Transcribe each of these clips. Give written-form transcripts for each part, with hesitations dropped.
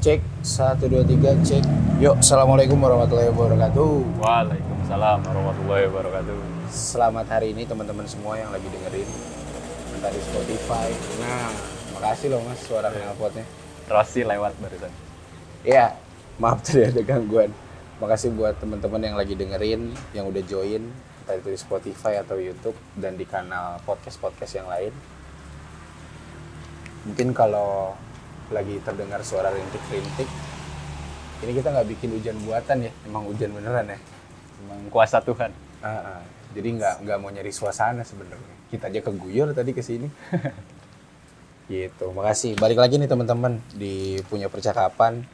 Cek, 1, 2, 3, cek. Yuk, Assalamualaikum warahmatullahi wabarakatuh. Waalaikumsalam warahmatullahi wabarakatuh. Selamat hari ini teman-teman semua yang lagi dengerin. Entah di Spotify. Nah, makasih loh mas suara knalpotnya. Rossi lewat barusan. Iya, maaf tadi ada gangguan. Makasih buat teman-teman yang lagi dengerin, yang udah join. Entah itu di Spotify atau YouTube dan di kanal podcast-podcast yang lain. Mungkin kalau lagi terdengar suara rintik-rintik, ini kita nggak bikin hujan buatan ya, emang hujan beneran ya. Memang kuasa Tuhan. Jadi nggak mau nyari suasana sebenarnya. Kita aja keguyur tadi ke sini. Gitu. Makasih. Balik lagi nih teman-teman di Punya Percakapan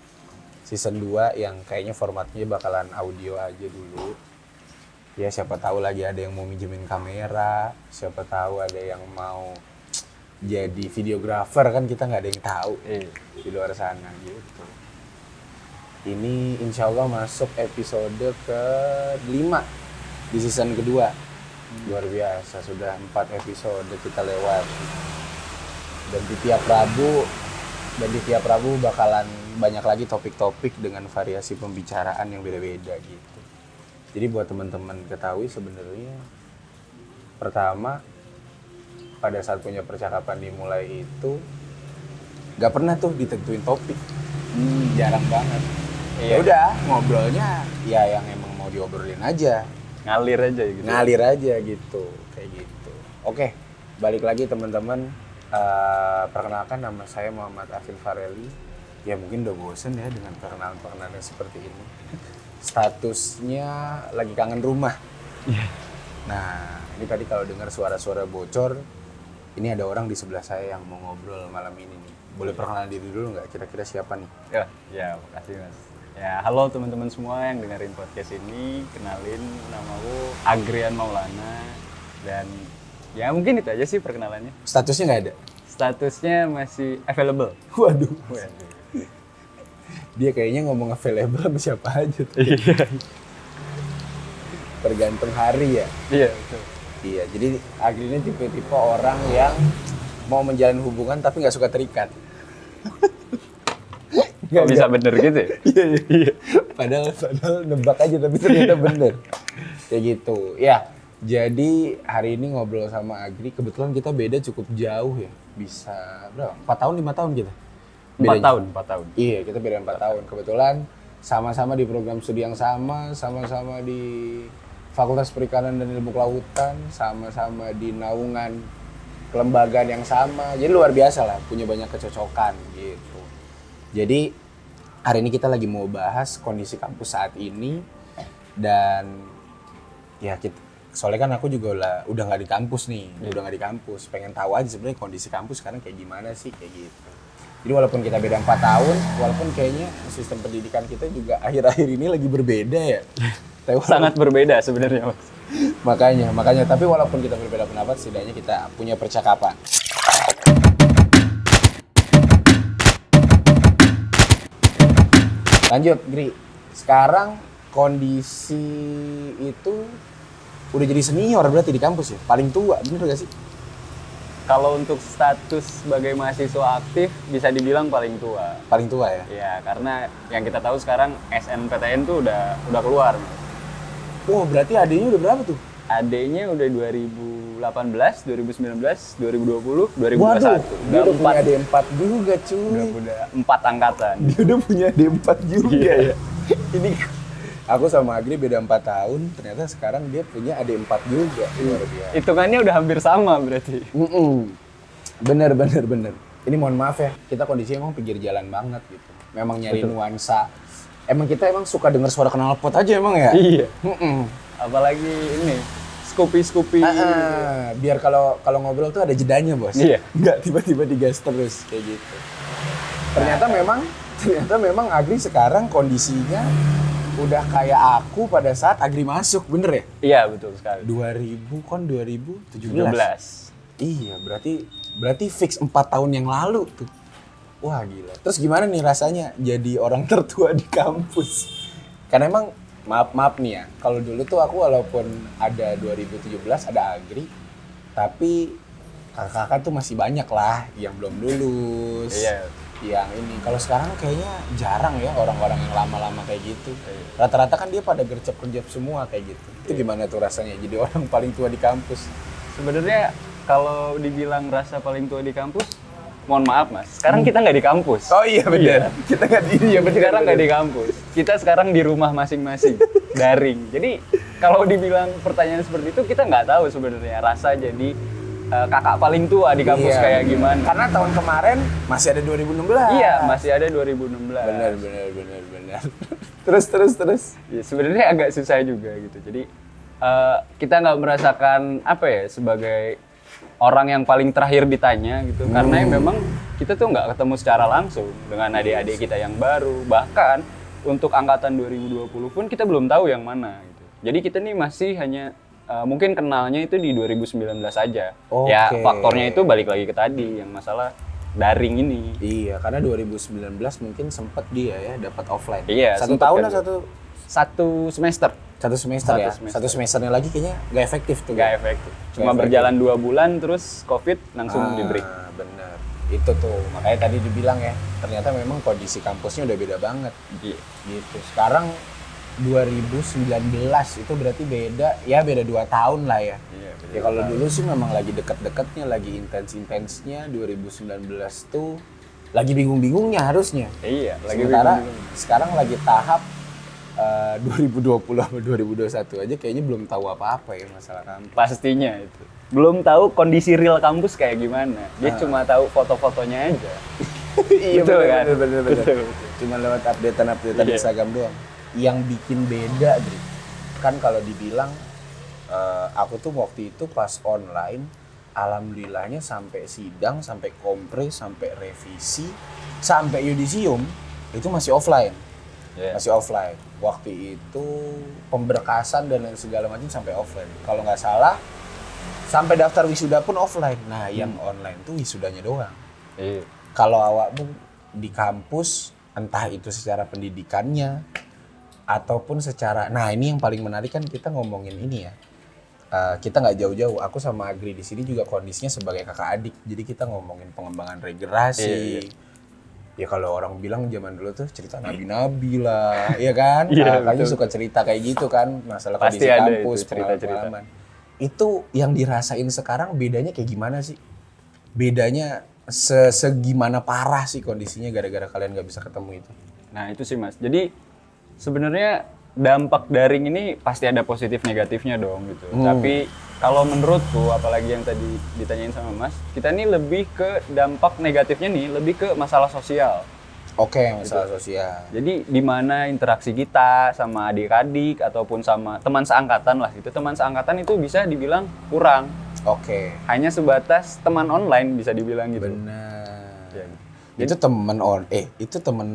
season 2 yang kayaknya formatnya bakalan audio aja dulu. Ya siapa tahu lagi ada yang mau minjemin kamera, siapa tahu ada yang mau jadi videografer, kan kita nggak ada yang tahu di luar sana gitu. Ini insya Allah masuk episode ke-5 di season kedua. Luar biasa, sudah 4 episode kita lewat. Dan di tiap Rabu bakalan banyak lagi topik-topik dengan variasi pembicaraan yang beda-beda gitu. Jadi buat teman-teman ketahui sebenarnya, pertama pada saat Punya Percakapan dimulai itu nggak pernah tuh ditentuin topik. Jarang banget. Ya udah ngobrolnya ya yang emang mau diobrolin aja. Ngalir aja gitu. Ngalir aja gitu, kayak gitu. Oke, balik lagi teman-teman. Perkenalkan, nama saya Muhammad Afin Fareli. Ya mungkin udah bosen ya dengan perkenalan-perkenalan seperti ini. Statusnya lagi kangen rumah. Nah, ini tadi kalau dengar suara-suara bocor, ini ada orang di sebelah saya yang mau ngobrol malam ini nih. Boleh perkenalan diri dulu nggak? Kira-kira siapa nih? Ya, makasih mas. Ya, halo teman-teman semua yang dengerin podcast ini. Kenalin, namaku Agrian Maulana. Dan ya mungkin itu aja sih perkenalannya. Statusnya nggak ada? Statusnya masih available. Waduh. Dia kayaknya ngomong available sama siapa aja tuh. Iya. Tergantung hari ya. Iya, betul. Iya, jadi Agri ini tipe-tipe orang yang mau menjalin hubungan tapi nggak suka terikat. Kok bisa bener gitu ya? Iya. Padahal nebak aja tapi ternyata bener. Kayak gitu. Ya, jadi hari ini ngobrol sama Agri, kebetulan kita beda cukup jauh ya. Bisa berapa? 4 tahun, 5 tahun kita? 4 tahun. Iya, kita beda 4 tahun. Kebetulan sama-sama di program studi yang sama di Fakultas Perikanan dan Ilmu Kelautan, sama-sama di naungan kelembagaan yang sama. Jadi luar biasa lah, punya banyak kecocokan gitu. Jadi hari ini kita lagi mau bahas kondisi kampus saat ini. Dan ya soalnya kan aku juga udah nggak di kampus nih, udah nggak di kampus. Pengen tahu aja sebenarnya kondisi kampus sekarang kayak gimana sih, kayak gitu. Jadi walaupun kita beda 4 tahun, walaupun kayaknya sistem pendidikan kita juga akhir-akhir ini lagi berbeda ya. Sangat berbeda sebenarnya mas. Makanya. Tapi walaupun kita berbeda pendapat, setidaknya kita punya percakapan. Lanjut, Gri. Sekarang kondisi itu udah jadi senior berarti di kampus ya? Paling tua, bener gak sih? Kalau untuk status sebagai mahasiswa aktif bisa dibilang paling tua. Paling tua ya? Ya, karena yang kita tahu sekarang SNPTN tuh udah keluar. Wah, berarti adanya udah berapa tuh? AD-nya udah 2018, 2019, 2020, 2021. Waduh, dia udah punya D4 juga cuy. Udah 4 angkatan. Dia udah punya D4 juga Iya. ya? Ini aku sama Agri beda 4 tahun, ternyata sekarang dia punya AD4 juga. Luar biasa. Hitungannya udah hampir sama berarti. Bener. Ini mohon maaf ya, kita kondisinya emang pinggir jalan banget gitu. Memang nyari nuansa. Kita emang suka denger suara knalpot aja emang ya? Iya. Apalagi ini, Scoopy. Biar kalau ngobrol tuh ada jedanya bos. Iya. Nggak tiba-tiba digas terus kayak gitu. Ternyata memang Agri sekarang kondisinya udah kayak aku pada saat Agri masuk, bener ya? Iya, betul sekali. 2017. Iya, berarti fix 4 tahun yang lalu tuh. Wah gila. Terus gimana nih rasanya jadi orang tertua di kampus? Karena emang maaf nih ya, kalau dulu tuh aku walaupun ada 2017 ada Agri, tapi kakak-kakak tuh masih banyak lah yang belum lulus. Iya. yang ini. Kalau sekarang kayaknya jarang ya orang-orang yang lama-lama kayak gitu. Rata-rata kan dia pada gercep-gercep semua kayak gitu. Itu gimana tuh rasanya jadi orang paling tua di kampus? Sebenarnya kalau dibilang rasa paling tua di kampus, mohon maaf mas, sekarang kita nggak di kampus. Oh iya benar. Kita nggak di iya benar. Sekarang nggak di kampus. Kita sekarang di rumah masing-masing, daring. Jadi kalau dibilang pertanyaan seperti itu, kita nggak tahu sebenarnya rasa jadi kakak paling tua di kampus kayak gimana. Karena tahun kemarin masih ada 2016. Iya, masih ada 2016. Benar. Terus. Ya, sebenarnya agak susah juga gitu. Jadi kita nggak merasakan apa ya sebagai orang yang paling terakhir ditanya gitu. Karena memang kita tuh nggak ketemu secara langsung dengan adik-adik kita yang baru. Bahkan untuk angkatan 2020 pun kita belum tahu yang mana gitu. Jadi kita nih masih hanya mungkin kenalnya itu di 2019 aja. Ya faktornya itu balik lagi ke tadi yang masalah daring ini. Iya, karena 2019 mungkin sempat dia ya dapat offline. Iya, satu tahun kan. lah Satu semester. Satu semester ya. Satu semesternya lagi kayaknya nggak efektif tuh. Nggak efektif. Cuma berjalan 2 bulan terus COVID langsung di break. Bener. Itu tuh makanya tadi dibilang ya ternyata memang kondisi kampusnya udah beda banget. Iya. Gitu. Sekarang 2019 itu berarti beda 2 tahun lah ya. Iya, ya kalau dulu sih memang lagi deket-deketnya, lagi intens-intensnya 2019 tuh lagi bingung-bingungnya harusnya. Iya, lagi sementara bingung-bingung. Sekarang lagi tahap 2020 sama 2021 aja kayaknya belum tahu apa-apa ya masalah kampus. Pastinya itu. Belum tahu kondisi real kampus kayak gimana. Dia cuma tahu foto-fotonya aja. Iya benar. Betul. Cuma lewat update-an Instagram doang. Yang bikin beda, Dri. Kan kalau dibilang aku tuh waktu itu pas online, alhamdulillahnya sampai sidang, sampai kompre, sampai revisi, sampai yudisium itu masih offline. Yeah. Masih offline. Waktu itu pemberkasan dan lain segala macam sampai offline. Kalau nggak salah sampai daftar wisuda pun offline. Nah, yang online tuh wisudanya doang. Iya. Kalau awakmu di kampus, entah itu secara pendidikannya ataupun secara, nah ini yang paling menarik kan kita ngomongin ini ya. Kita nggak jauh-jauh. Aku sama Agri di sini juga kondisinya sebagai kakak adik. Jadi kita ngomongin pengembangan regenerasi. Iya. Ya kalau orang bilang zaman dulu tuh cerita nabi-nabi lah, iya kan? Iya, Kayaknya suka cerita kayak gitu kan, masalah Pasti kondisi ada kampus, itu cerita-cerita. pengalaman. Itu yang dirasain sekarang bedanya kayak gimana sih? Bedanya segimana parah sih kondisinya gara-gara kalian nggak bisa ketemu itu? Nah, itu sih Mas. Jadi sebenarnya dampak daring ini pasti ada positif negatifnya dong gitu. Tapi kalau menurutku, apalagi yang tadi ditanyain sama Mas, kita nih lebih ke dampak negatifnya nih, lebih ke masalah sosial. Oke, masalah sosial. Jadi di mana interaksi kita sama adik-adik ataupun sama teman seangkatan lah gitu. Teman seangkatan itu bisa dibilang kurang. Oke. Hanya sebatas teman online bisa dibilang gitu. Benar. Ya. Itu itu teman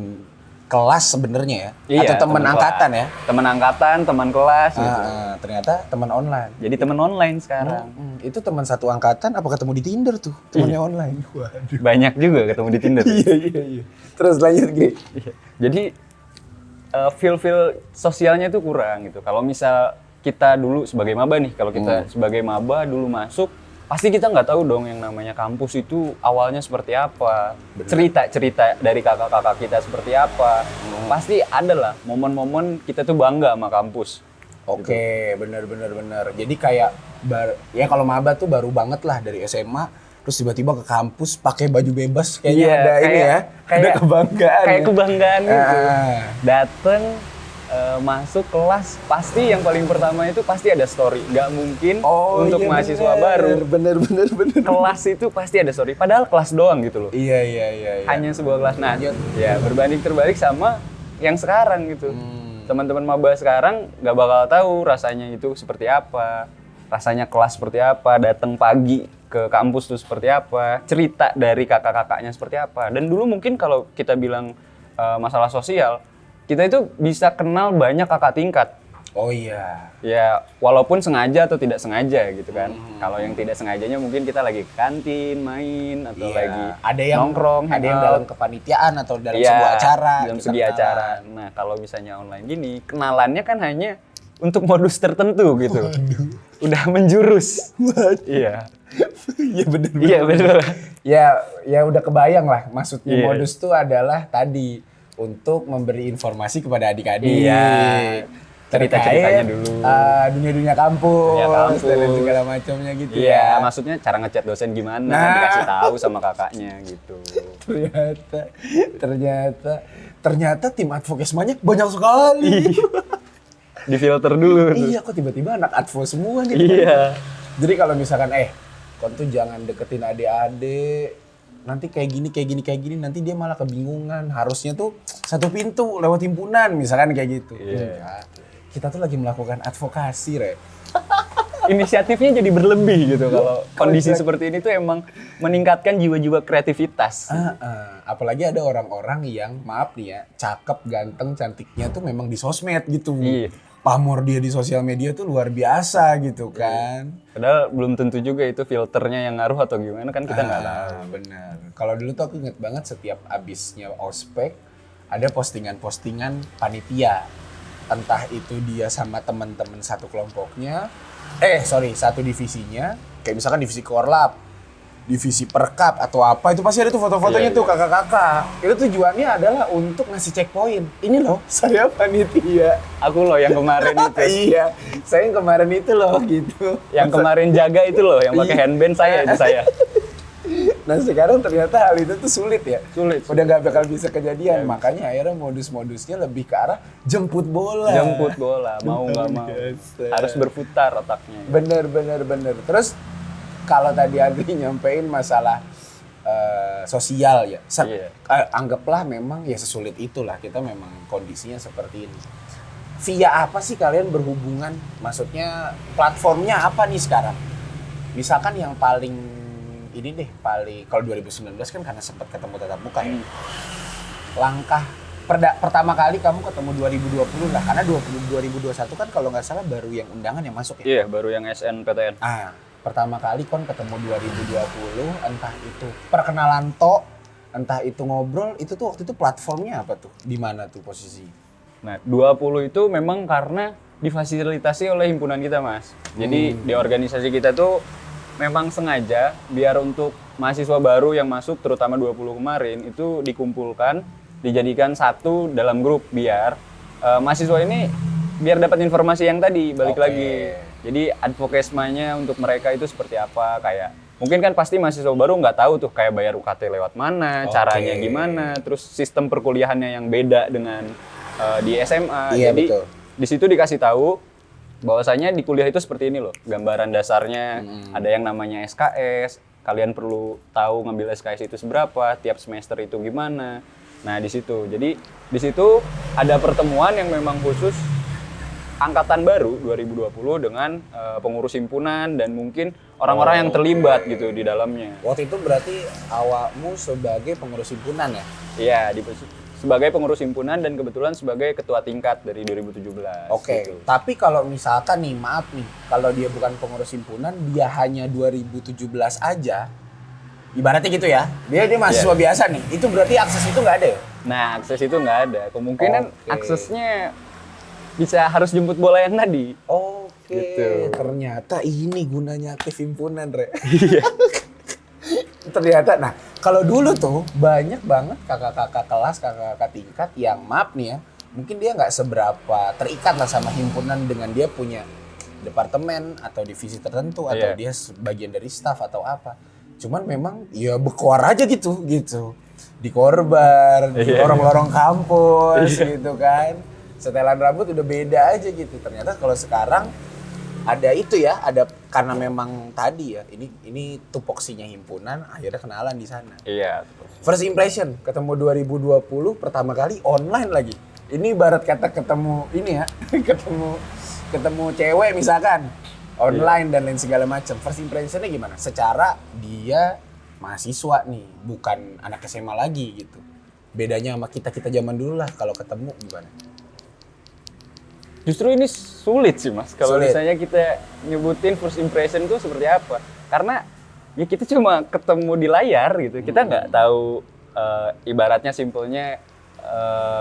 kelas sebenarnya ya? Iya, atau teman angkatan ya? Teman angkatan, teman kelas gitu. Ternyata teman online. Jadi teman online sekarang. Itu teman satu angkatan apa ketemu di Tinder tuh? Temannya online. Waduh. Banyak juga ketemu di Tinder. Iya. Terus lanjut, Gri. Iya. Jadi feel sosialnya itu kurang gitu. Kalau misal kita dulu sebagai maba nih, kalau kita sebagai maba dulu masuk, pasti kita nggak tahu dong yang namanya kampus itu awalnya seperti apa. Cerita-cerita dari kakak-kakak kita seperti apa. Pasti ada lah momen-momen kita tuh bangga sama kampus. Oke, benar. Jadi kayak ya kalau maba tuh baru banget lah dari SMA, terus tiba-tiba ke kampus pakai baju bebas kayaknya ada ini ya. Ada kebanggaan. Kayak ya. kebanggaan gitu. Dateng masuk kelas, pasti yang paling pertama itu pasti ada story. Nggak mungkin untuk mahasiswa baru. Bener. Kelas itu pasti ada story. Padahal kelas doang gitu loh. Iya. Hanya sebuah kelas. Nah, ya berbanding terbalik sama yang sekarang gitu. Teman-teman maba sekarang nggak bakal tahu rasanya itu seperti apa. Rasanya kelas seperti apa, datang pagi ke kampus tuh seperti apa, cerita dari kakak-kakaknya seperti apa. Dan dulu mungkin kalau kita bilang masalah sosial, kita itu bisa kenal banyak kakak tingkat. Oh iya. Ya, walaupun sengaja atau tidak sengaja gitu kan. Kalau yang tidak sengajanya mungkin kita lagi ke kantin, main, atau lagi ada yang nongkrong, ada yang dalam kepanitiaan atau dalam sebuah acara. dalam segi acara. Nah, kalau misalnya online gini, kenalannya kan hanya untuk modus tertentu gitu. Udah menjurus. Iya. Iya bener. Iya benar. Ya udah kebayang lah maksudnya Iya. modus tuh adalah tadi untuk memberi informasi kepada adik-adik. Iya. Cerita-ceritanya dulu. Dunia-dunia kampus, Dunia kampus. dan segala macamnya gitu Iya, ya. maksudnya cara ngechat dosen gimana, Nah. dikasih tahu sama kakaknya gitu. Ternyata tim advokesmanya banyak sekali. Difilter dulu tuh. Iya, kok tiba-tiba anak advo semua nih. Iya. Jadi kalau misalkan kon tuh jangan deketin adik-adik. Nanti kayak gini, nanti dia malah kebingungan. Harusnya tuh satu pintu lewat himpunan, misalkan kayak gitu. Iya. Enggak. Kita tuh lagi melakukan advokasi, Re. Inisiatifnya jadi berlebih gitu kalau kondisi seperti ini tuh emang meningkatkan jiwa-jiwa kreativitas. Apalagi ada orang-orang yang, maaf nih ya, cakep, ganteng, cantiknya tuh memang di sosmed gitu. Iya. Pamor dia di sosial media tuh luar biasa gitu kan. Padahal belum tentu juga itu filternya yang ngaruh atau gimana kan kita nggak tahu. Bener. Kalau dulu tuh aku inget banget setiap abisnya ospek ada postingan-postingan panitia. Entah itu dia sama teman-teman satu kelompoknya, satu divisinya, kayak misalkan divisi Korlap, divisi Perkap atau apa, itu pasti ada tuh foto-fotonya Iya, tuh kakak-kakak. Itu tujuannya adalah untuk ngasih checkpoint. Ini loh, saya panitia. Aku loh yang kemarin itu. Iya, saya yang kemarin itu loh gitu. Yang kemarin jaga itu loh, yang pakai handband itu saya. Nah sekarang ternyata hal itu tuh sulit ya. Sulit. Udah nggak bakal bisa kejadian. Ya, Makanya akhirnya modus-modusnya lebih ke arah jemput bola. Jemput bola, mau nggak mau. Biasa. Harus berputar otaknya. Bener. Terus kalau tadi Andri nyampein masalah sosial ya. Iya. Anggaplah memang ya sesulit itulah. Kita memang kondisinya seperti ini. Via apa sih kalian berhubungan? Maksudnya platformnya apa nih sekarang? Misalkan yang paling kalau 2019 kan karena sempat ketemu tatap muka ya. Langkah pertama kali kamu ketemu 2020 lah, karena 2021 kan kalau nggak salah baru yang undangan yang masuk ya. Iya, baru yang SNPTN. Pertama kali kon ketemu 2020, entah itu perkenalan entah itu ngobrol, itu tuh waktu itu platformnya apa tuh? Di mana tuh posisi? Nah, 20 itu memang karena difasilitasi oleh himpunan kita, Mas. Jadi di organisasi kita tuh memang sengaja biar untuk mahasiswa baru yang masuk, terutama 20 kemarin, itu dikumpulkan, dijadikan satu dalam grup biar mahasiswa ini biar dapat informasi yang tadi, balik lagi. Jadi advokesmanya untuk mereka itu seperti apa, kayak mungkin kan pasti mahasiswa baru nggak tahu tuh kayak bayar UKT lewat mana, caranya gimana, terus sistem perkuliahannya yang beda dengan di SMA. Iya, jadi betul. di situ dikasih tahu bahwasanya di kuliah itu seperti ini loh, gambaran dasarnya. Ada yang namanya SKS, kalian perlu tahu ngambil SKS itu seberapa, tiap semester itu gimana. Nah di situ, jadi di situ ada pertemuan yang memang khusus angkatan baru 2020 dengan pengurus himpunan dan mungkin orang-orang yang terlibat gitu di dalamnya. Waktu itu berarti awakmu sebagai pengurus himpunan ya? Iya, sebagai pengurus himpunan dan kebetulan sebagai ketua tingkat dari 2017. Oke, gitu. tapi kalau misalkan nih, maaf nih, kalau dia bukan pengurus himpunan, dia hanya 2017 aja, ibaratnya gitu ya, dia mahasiswa biasa nih, itu berarti akses itu nggak ada ya? Nah, akses itu nggak ada. Kemungkinan aksesnya bisa harus jemput bola yang tadi. Oke, Gitu. ternyata ini gunanya aktif himpunan, Re. Iya. Ternyata, nah kalau dulu tuh banyak banget kakak-kakak kelas, kakak-kakak tingkat yang maaf nih ya, mungkin dia nggak seberapa terikat lah sama himpunan dengan dia punya departemen atau divisi tertentu atau dia bagian dari staff atau apa. Cuman memang ya berkoar aja gitu. Di korbar, di lorong-lorong kampus gitu kan. Setelan rambut udah beda aja gitu. Ternyata kalau sekarang ada itu ya, ada karena memang tadi ya, ini tupoksinya himpunan, akhirnya kenalan di sana. Iya. First impression, ketemu 2020 pertama kali online lagi. Ini ibarat kata ketemu ini ya, ketemu cewek misalkan online dan lain segala macam. First impressionnya gimana? Secara dia mahasiswa nih, bukan anak SMA lagi gitu. Bedanya sama kita zaman dulu lah kalau ketemu gimana? Justru ini sulit sih, Mas. Kalau Sulit. misalnya kita nyebutin first impression itu seperti apa. Karena ya kita cuma ketemu di layar gitu. Kita nggak tahu ibaratnya simpelnya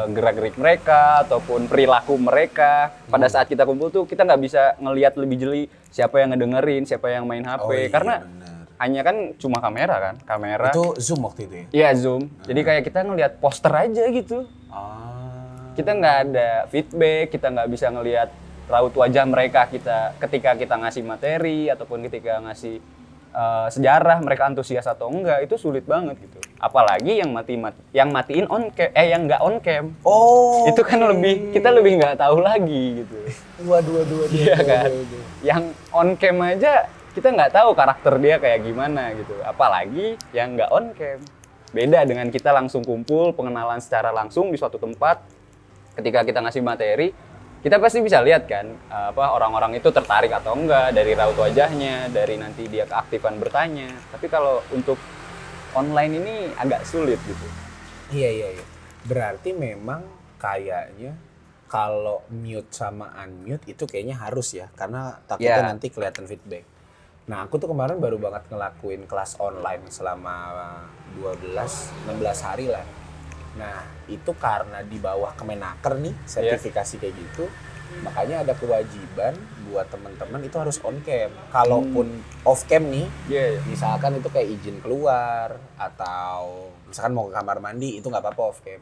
gerak-gerik mereka ataupun perilaku mereka. Pada saat kita kumpul tuh kita nggak bisa ngelihat lebih jeli siapa yang ngedengerin, siapa yang main HP. Oh iya, Karena bener. hanya kan cuma kamera. Itu Zoom waktu itu ya? Iya Zoom. Jadi kayak kita ngelihat poster aja gitu. Kita nggak ada feedback, kita nggak bisa ngelihat raut wajah mereka ketika kita ngasih materi ataupun ketika ngasih sejarah mereka antusias atau enggak, itu sulit banget gitu. Apalagi yang matiin on cam, yang nggak on cam. Oh. Itu kan kita lebih nggak tahu lagi gitu. Waduh. Iya kan. Yang on cam aja kita nggak tahu karakter dia kayak gimana gitu. Apalagi yang nggak on cam. Beda dengan kita langsung kumpul, pengenalan secara langsung di suatu tempat. Ketika kita ngasih materi, kita pasti bisa lihat kan orang-orang itu tertarik atau enggak dari raut wajahnya, dari nanti dia keaktifan bertanya. Tapi kalau untuk online ini agak sulit gitu. Iya. Berarti memang kayaknya kalau mute sama unmute itu kayaknya harus ya, karena takutnya nanti kelihatan feedback. Nah, aku tuh kemarin baru banget ngelakuin kelas online selama 16 hari lah. Nah, itu karena di bawah Kemenaker nih, sertifikasi kayak gitu, makanya ada kewajiban buat teman-teman itu harus on cam. Kalaupun off cam nih, misalkan itu kayak izin keluar, atau misalkan mau ke kamar mandi, itu nggak apa-apa off cam.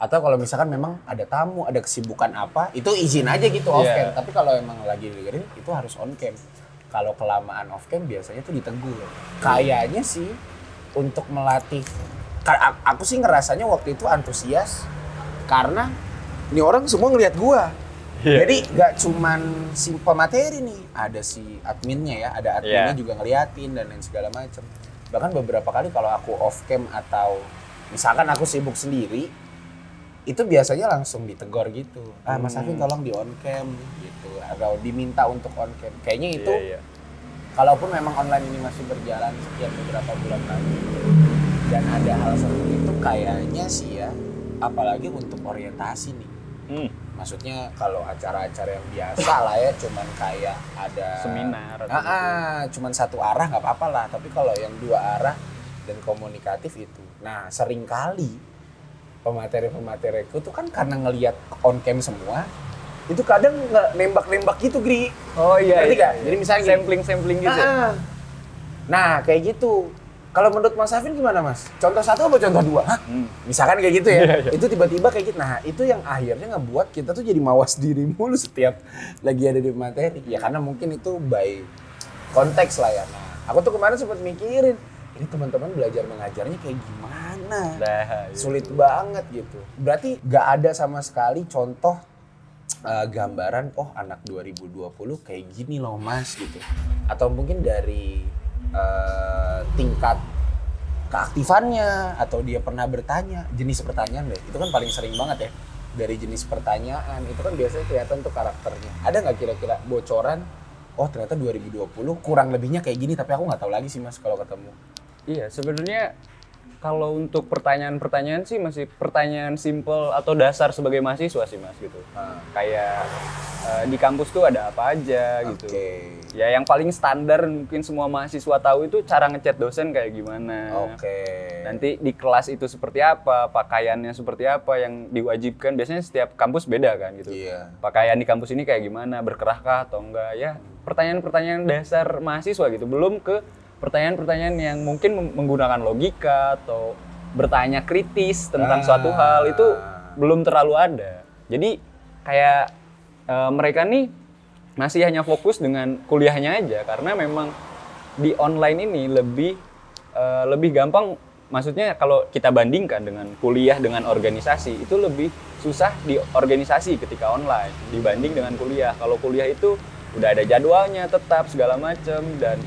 Atau kalau misalkan memang ada tamu, ada kesibukan apa, itu izin aja gitu off cam. Tapi kalau emang lagi dengerin, itu harus on cam. Kalau kelamaan off cam biasanya tuh ditegur. Kayaknya sih untuk melatih, aku sih ngerasanya waktu itu antusias karena ini orang semua ngelihat gua. Jadi gak cuman simple materi nih, ada si adminnya ya, ada adminnya juga ngeliatin dan lain segala macam. Bahkan beberapa kali kalau aku off cam atau misalkan aku sibuk sendiri, itu biasanya langsung ditegur gitu. Mas Afin tolong di on cam gitu, atau diminta untuk on cam. Kayaknya itu kalaupun memang online ini masih berjalan sekian beberapa bulan lagi dan ada hal seperti itu, kayaknya sih ya, apalagi untuk orientasi nih. Maksudnya kalau acara-acara yang biasa lah ya, cuman kayak ada seminar cuman satu arah nggak apa-apa lah, tapi kalau yang dua arah dan komunikatif itu, nah seringkali pemateri-pemateriku tuh kan karena ngelihat on cam semua, itu kadang nggak nembak-nembak gitu, Gri. Oh iya. Ngerti gak? Jadi misalnya sampling gitu. Nah kayak gitu. Kalau menurut Mas Afin gimana, Mas? Contoh satu apa contoh dua? Misalkan kayak gitu ya. Itu tiba-tiba kayak gitu. Nah itu yang akhirnya ngebuat kita tuh jadi mawas diri mulu setiap lagi ada di materi. Ya karena mungkin itu by konteks lah ya. Nah aku tuh kemarin sempat mikirin, ini teman-teman belajar mengajarnya kayak gimana? Sulit banget gitu. Berarti gak ada sama sekali contoh gambaran, oh anak 2020 kayak gini loh Mas gitu. Atau mungkin dari tingkat keaktifannya, atau dia pernah bertanya, jenis pertanyaan deh. Itu kan paling sering banget ya. Dari jenis pertanyaan, itu kan biasanya kelihatan tuh karakternya. Ada nggak kira-kira bocoran, oh ternyata 2020 kurang lebihnya kayak gini, tapi aku nggak tahu lagi sih Mas kalau ketemu. Iya, sebenarnya kalau untuk pertanyaan-pertanyaan sih masih pertanyaan simple atau dasar sebagai mahasiswa sih Mas gitu. Kayak di kampus tuh ada apa aja gitu. Ya yang paling standar mungkin semua mahasiswa tahu itu cara ngechat dosen kayak gimana. Nanti di kelas itu seperti apa, pakaiannya seperti apa yang diwajibkan. Biasanya setiap kampus beda kan gitu. Pakaian di kampus ini kayak gimana, berkerahkah atau enggak ya. Pertanyaan-pertanyaan dasar mahasiswa gitu. Belum ke pertanyaan-pertanyaan yang mungkin menggunakan logika atau bertanya kritis tentang suatu hal, itu belum terlalu ada. Jadi kayak mereka nih masih hanya fokus dengan kuliahnya aja, karena memang di online ini lebih gampang. Maksudnya kalau kita bandingkan dengan kuliah dengan organisasi, itu lebih susah di organisasi ketika online dibanding dengan kuliah. Kalau kuliah itu udah ada jadwalnya tetap segala macam, dan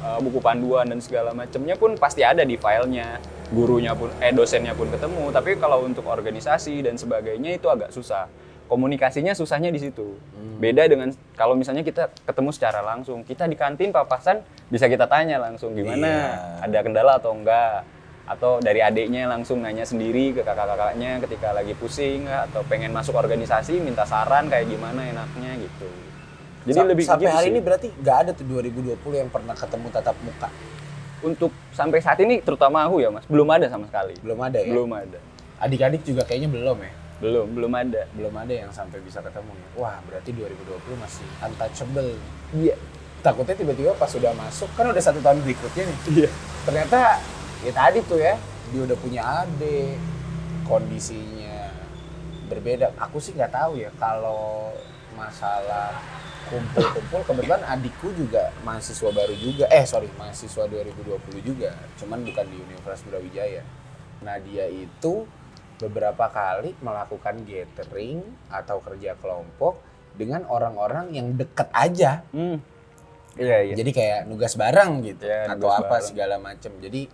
buku panduan dan segala macamnya pun pasti ada di filenya, gurunya pun dosennya pun ketemu. Tapi kalau untuk organisasi dan sebagainya itu agak susah. Komunikasinya susahnya di situ. Beda dengan kalau misalnya kita ketemu secara langsung, kita di kantin papasan bisa kita tanya langsung gimana, ada kendala atau enggak, atau dari adiknya langsung nanya sendiri ke kakak-kakaknya ketika lagi pusing atau pengen masuk organisasi minta saran kayak gimana enaknya gitu. Jadi lebih sampai gitu hari sih. ini berarti nggak ada tuh 2020 yang pernah ketemu tatap muka. Untuk sampai saat ini terutama aku ya Mas, belum ada sama sekali. Belum ada ya? Belum ada. Adik-adik juga kayaknya belum ya? Belum ada. Belum ada yang sampai bisa ketemu ya. Wah, berarti 2020 masih untouchable. Iya. Takutnya tiba-tiba pas sudah masuk, kan udah 1 tahun berikutnya nih. Iya. Ternyata ya tadi tuh ya, dia udah punya adik, kondisinya berbeda. Aku sih nggak tahu ya kalau masalah kumpul-kumpul, kebetulan adikku juga mahasiswa baru juga. Mahasiswa 2020 juga. Cuman bukan di Universitas Brawijaya. Nah, dia itu beberapa kali melakukan gathering atau kerja kelompok dengan orang-orang yang deket aja. Iya. Jadi kayak nugas bareng gitu, Ya, atau nugas apa bareng. segala macem. Jadi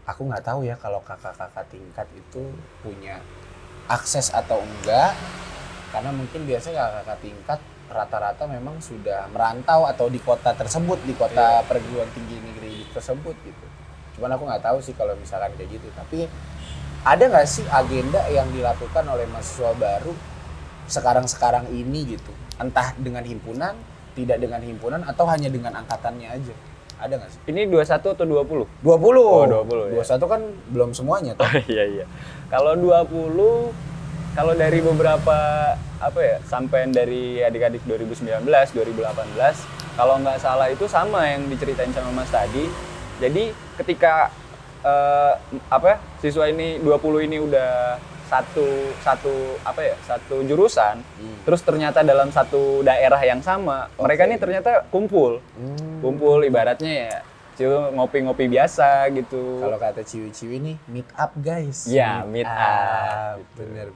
aku nggak tahu ya kalau kakak-kakak tingkat itu punya akses atau enggak, karena mungkin biasanya kakak-kakak tingkat rata-rata memang sudah merantau atau di kota tersebut, di kota perguruan tinggi negeri tersebut gitu. Cuman aku nggak tahu sih kalau misalkan kayak gitu. Tapi ada nggak sih agenda yang dilakukan oleh mahasiswa baru sekarang-sekarang ini gitu? Entah dengan himpunan, tidak dengan himpunan, atau hanya dengan angkatannya aja? Ada nggak sih? Ini 21 atau 20? 20. Oh, 20 ya. 21 kan belum semuanya tuh. Iya. Kalau 20, kalau dari beberapa sampaian dari adik-adik 2019, 2018, kalau nggak salah itu sama yang diceritain sama Mas tadi. Jadi ketika siswa ini 20 ini udah satu jurusan, terus ternyata dalam satu daerah yang sama, mereka ini ternyata kumpul ibaratnya ya ngopi-ngopi biasa gitu. Kalau kata ciwi-ciwi nih, meet up guys. Ya, meet up. Gitu. Bener.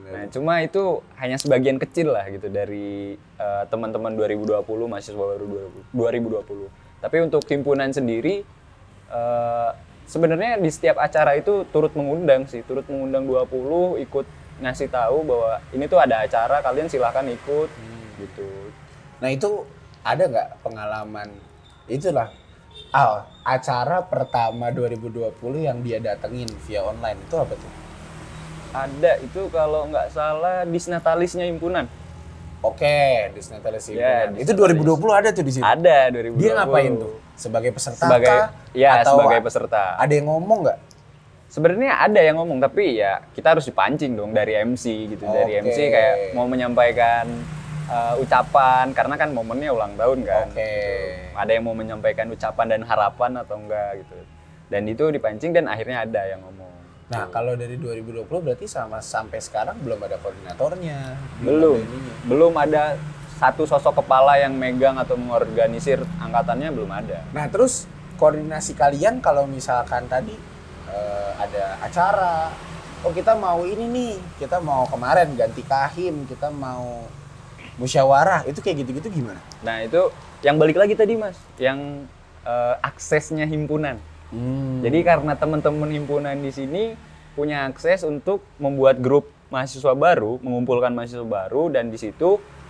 Nah, cuma itu hanya sebagian kecil lah gitu dari teman-teman 2020, mahasiswa baru 2020. Tapi untuk himpunan sendiri, sebenarnya di setiap acara itu turut mengundang 20, ikut ngasih tahu bahwa ini tuh ada acara, kalian silahkan ikut gitu. Nah itu ada nggak pengalaman, itulah acara pertama 2020 yang dia datengin via online, itu apa tuh? Ada, itu kalau nggak salah Disnatalisnya himpunan. Oke, Disnatalis Ya, himpunan. Itu 2020 ada tuh di situ? Ada 2020. Dia ngapain tuh? Sebagai peserta atau sebagai peserta. ada yang ngomong nggak? Sebenarnya ada yang ngomong, tapi ya kita harus dipancing dong dari MC gitu. Dari MC kayak mau menyampaikan ucapan, karena kan momennya ulang tahun kan. Gitu. Ada yang mau menyampaikan ucapan dan harapan atau enggak gitu. Dan itu dipancing dan akhirnya ada yang ngomong. Nah, kalau dari 2020 berarti sampai sekarang belum ada koordinatornya. Belum ada satu sosok kepala yang megang atau mengorganisir angkatannya, belum ada. Nah, terus koordinasi kalian kalau misalkan tadi ada acara, kita mau ini nih, kita mau kemarin ganti kahim, kita mau musyawarah, itu kayak gitu-gitu gimana? Nah, itu yang balik lagi tadi Mas, yang aksesnya himpunan. Jadi karena teman-teman himpunan di sini punya akses untuk membuat grup mahasiswa baru, mengumpulkan mahasiswa baru, dan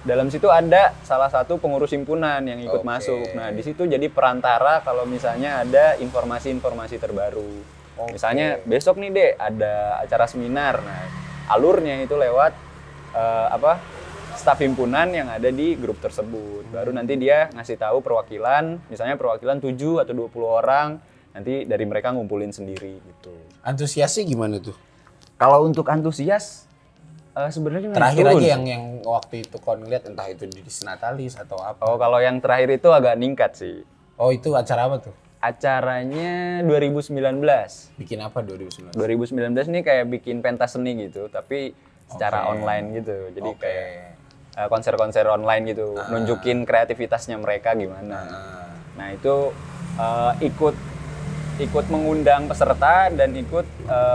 dalam situ ada salah satu pengurus himpunan yang ikut masuk. Nah, di situ jadi perantara kalau misalnya ada informasi-informasi terbaru. Misalnya besok nih Dek ada acara seminar. Nah, alurnya itu lewat staf himpunan yang ada di grup tersebut. Baru nanti dia ngasih tahu perwakilan, misalnya perwakilan 7 atau 20 orang, nanti dari mereka ngumpulin sendiri gitu. Antusiasnya gimana tuh? Kalau untuk antusias, sebenarnya terakhir turun. aja yang waktu itu kau ngeliat, entah itu di Disnatalis atau apa. Oh, kalau yang terakhir itu agak ningkat sih. Oh, itu acara apa tuh? Acaranya 2019. Bikin apa 2019? 2019 ini kayak bikin pentas seni gitu, tapi secara online gitu. Jadi kayak konser-konser online gitu, nunjukin kreativitasnya mereka gimana. Nah, itu ikut mengundang peserta dan ikut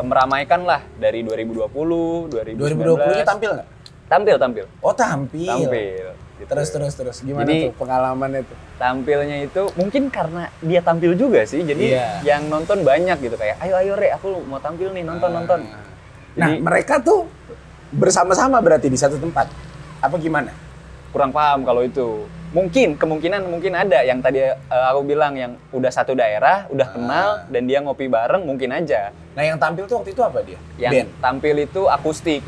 meramaikan lah dari 2020, 2019. 2020 ini tampil nggak? Tampil. Oh, tampil. Gitu. Terus. Gimana Jadi, tuh pengalamannya tuh? Tampilnya itu mungkin karena dia tampil juga sih. Jadi yang nonton banyak gitu, kayak ayo Re, aku mau tampil nih, nonton. Nah, mereka tuh bersama-sama berarti di satu tempat. Apa gimana? Kurang paham kalau itu. Kemungkinan ada yang tadi aku bilang yang udah satu daerah, udah kenal dan dia ngopi bareng, mungkin aja. Nah, yang tampil tuh waktu itu apa dia? Yang tampil itu akustik.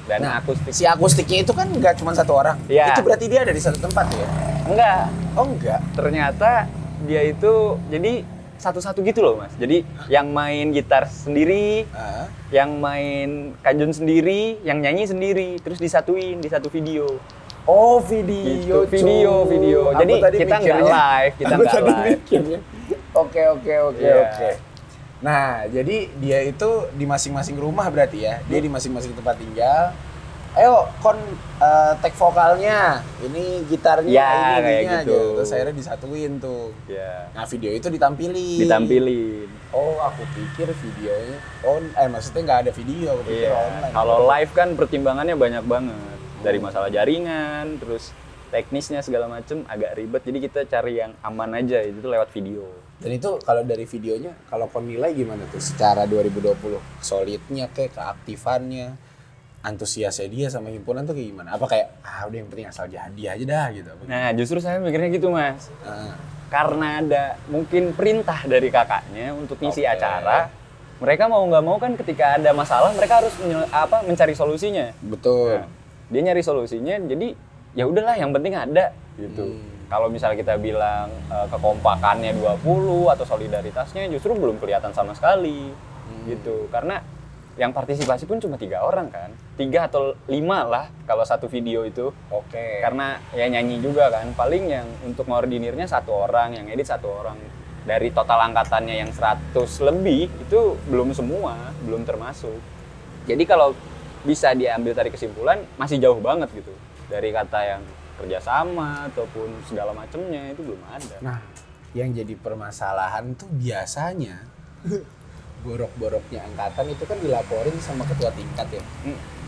Dan si akustiknya itu kan nggak cuma satu orang. Ya. Itu berarti dia ada di satu tempat ya? Enggak. Oh, enggak. Ternyata dia itu jadi satu-satu gitu loh Mas. Jadi yang main gitar sendiri, Ah. yang main kanjun sendiri, yang nyanyi sendiri, terus disatuin di satu video. Oh, video, Gitu, video. Aku Jadi tadi kita nggak mikirnya- live, kita aku nggak tadi live. mikirnya. Oke. Iya. Nah, jadi dia itu di masing-masing rumah berarti ya. Dia di masing-masing tempat tinggal. Ayo, take vokalnya. Ini gitarnya, Ya, ini kayak ininya gitu. Terus akhirnya disatuin tuh. Ya, Nah, video itu ditampilin. ditampilin. Oh, aku pikir videonya maksudnya nggak ada video, aku pikir Iya. online. Kalau live kan pertimbangannya banyak banget. Dari masalah jaringan, terus teknisnya segala macem agak ribet. Jadi kita cari yang aman aja, itu lewat video. Dan itu kalau dari videonya, kalau kon nilai gimana tuh secara 2020? Solidnya kayak keaktifannya, antusiasnya dia sama himpunan tuh kayak gimana? Apa kayak, udah yang penting asal jadi aja dah gitu? Apa Nah, justru saya mikirnya gitu Mas. Ah, Karena ada mungkin perintah dari kakaknya untuk ngisi Oke. acara, mereka mau nggak mau kan ketika ada masalah mereka harus mencari solusinya. betul. Nah, dia nyari solusinya, jadi ya udahlah yang penting ada gitu. Kalau misalnya kita bilang kekompakannya 20 atau solidaritasnya justru belum kelihatan sama sekali gitu. Karena yang partisipasi pun cuma 3 orang kan, 3 atau 5 lah kalau satu video itu. Oke. Karena ya nyanyi juga kan, paling yang untuk ngordinirnya 1 orang, yang edit 1 orang. Dari total angkatannya yang 100 lebih itu belum semua, belum termasuk. Jadi kalau bisa diambil dari kesimpulan masih jauh banget gitu. Dari kata yang kerjasama ataupun segala macamnya itu belum ada. Nah, yang jadi permasalahan tuh biasanya borok-boroknya angkatan itu kan dilaporin sama ketua tingkat ya.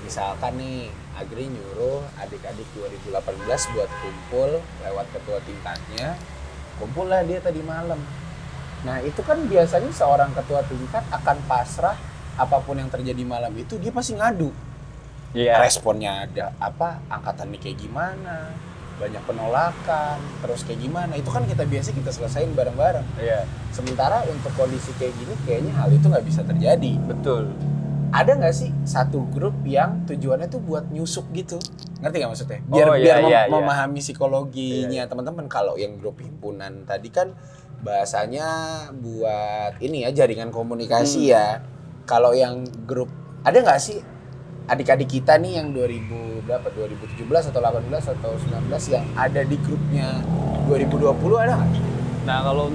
Misalkan nih, Agri nyuruh adik-adik 2018 buat kumpul lewat ketua tingkatnya. Kumpul lah dia tadi malam. Nah, itu kan biasanya seorang ketua tingkat akan pasrah apapun yang terjadi malam itu dia pasti ngadu. Iya. Responnya ada apa, angkatan ini kayak gimana, banyak penolakan, terus kayak gimana. Itu kan kita selesaiin bareng-bareng. Iya. Sementara untuk kondisi kayak gini kayaknya hal itu nggak bisa terjadi. Betul. Ada nggak sih satu grup yang tujuannya tuh buat nyusup gitu? Ngerti nggak maksudnya? Oh, iya, iya. Memahami psikologinya Iya. teman-teman. Kalau yang grup himpunan tadi kan bahasanya buat ini ya, jaringan komunikasi ya. Kalau yang grup, ada nggak sih adik-adik kita nih yang 2017 atau 18 atau 19 yang ada di grupnya 2020 ada nggak? Nah, kalau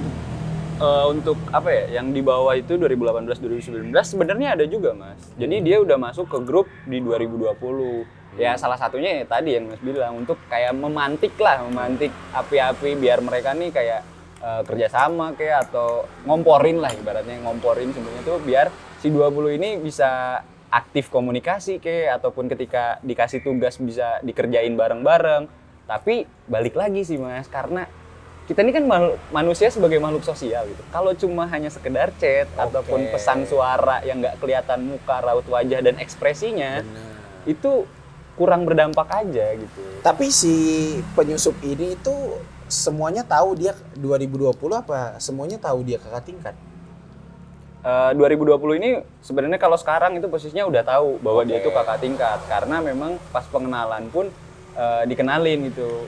untuk apa ya, yang di bawah itu 2018-2019 sebenarnya ada juga Mas. Jadi dia udah masuk ke grup di 2020. Ya salah satunya ya tadi yang Mas bilang, untuk kayak memantik api-api biar mereka nih kayak kerjasama kayak atau ngomporin lah, ibaratnya ngomporin sebenarnya tuh biar si 20 ini bisa aktif komunikasi ataupun ketika dikasih tugas bisa dikerjain bareng-bareng. Tapi balik lagi sih Mas, karena kita ini kan manusia sebagai makhluk sosial gitu. Kalau cuma hanya sekedar chat ataupun pesan suara yang nggak kelihatan muka, raut wajah dan ekspresinya, itu kurang berdampak aja gitu. Tapi si penyusup ini itu semuanya tahu dia 2020 apa? Semuanya tahu dia kakak tingkat? 2020 ini sebenarnya kalau sekarang itu posisinya udah tahu bahwa dia itu kakak tingkat, karena memang pas pengenalan pun dikenalin gitu.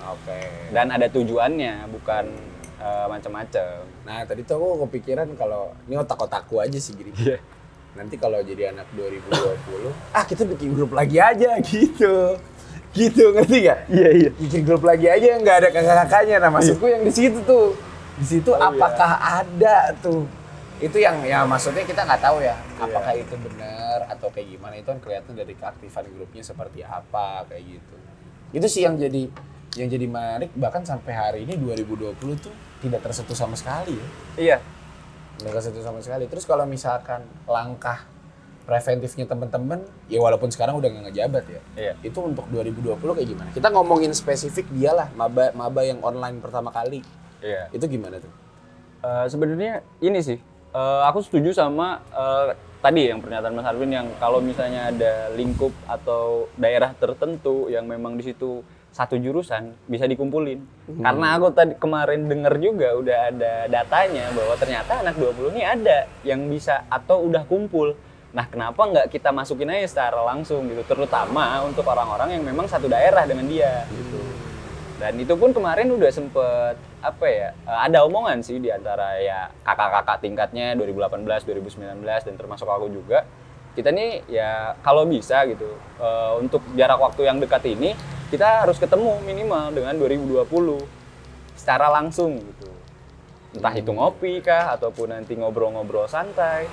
Dan ada tujuannya, bukan macam-macam. Nah tadi tuh aku kepikiran kalau ini otak-otakku aja sih gini. Nanti kalau jadi anak 2020, kita bikin grup lagi aja gitu. Gitu, ngerti gak? Iya. Bikin grup lagi aja yang nggak ada kakak-kakaknya. Nah maksudku yang di situ tuh. Di situ apakah ada tuh? Itu yang ya maksudnya kita nggak tahu ya. Apakah itu benar atau kayak gimana. Itu kan kelihatan dari keaktifan grupnya seperti apa kayak gitu. Itu sih yang jadi menarik, bahkan sampai hari ini 2020 tuh tidak tersentuh sama sekali ya. Iya. Tidak tersentuh sama sekali. Terus kalau misalkan langkah preventifnya teman-teman, ya walaupun sekarang udah nggak ngejabat ya. Iya. Itu untuk 2020 kayak gimana? Kita ngomongin spesifik dia lah, maba yang online pertama kali. Iya. Itu gimana tuh? Sebenarnya ini sih, aku setuju sama tadi yang pernyataan Mas Arvin, yang kalau misalnya ada lingkup atau daerah tertentu yang memang di situ satu jurusan bisa dikumpulin. Karena aku tadi kemarin dengar juga udah ada datanya bahwa ternyata anak 20 ini ada yang bisa atau udah kumpul. Nah, kenapa nggak kita masukin aja secara langsung gitu, terutama untuk orang-orang yang memang satu daerah dengan dia gitu. Dan itu pun kemarin udah sempet ada omongan sih di antara ya kakak-kakak tingkatnya 2018, 2019 dan termasuk aku juga. Kita nih ya kalau bisa gitu untuk jarak waktu yang dekat ini kita harus ketemu minimal dengan 2020 secara langsung gitu. Entah itu ngopi kah ataupun nanti ngobrol-ngobrol santai.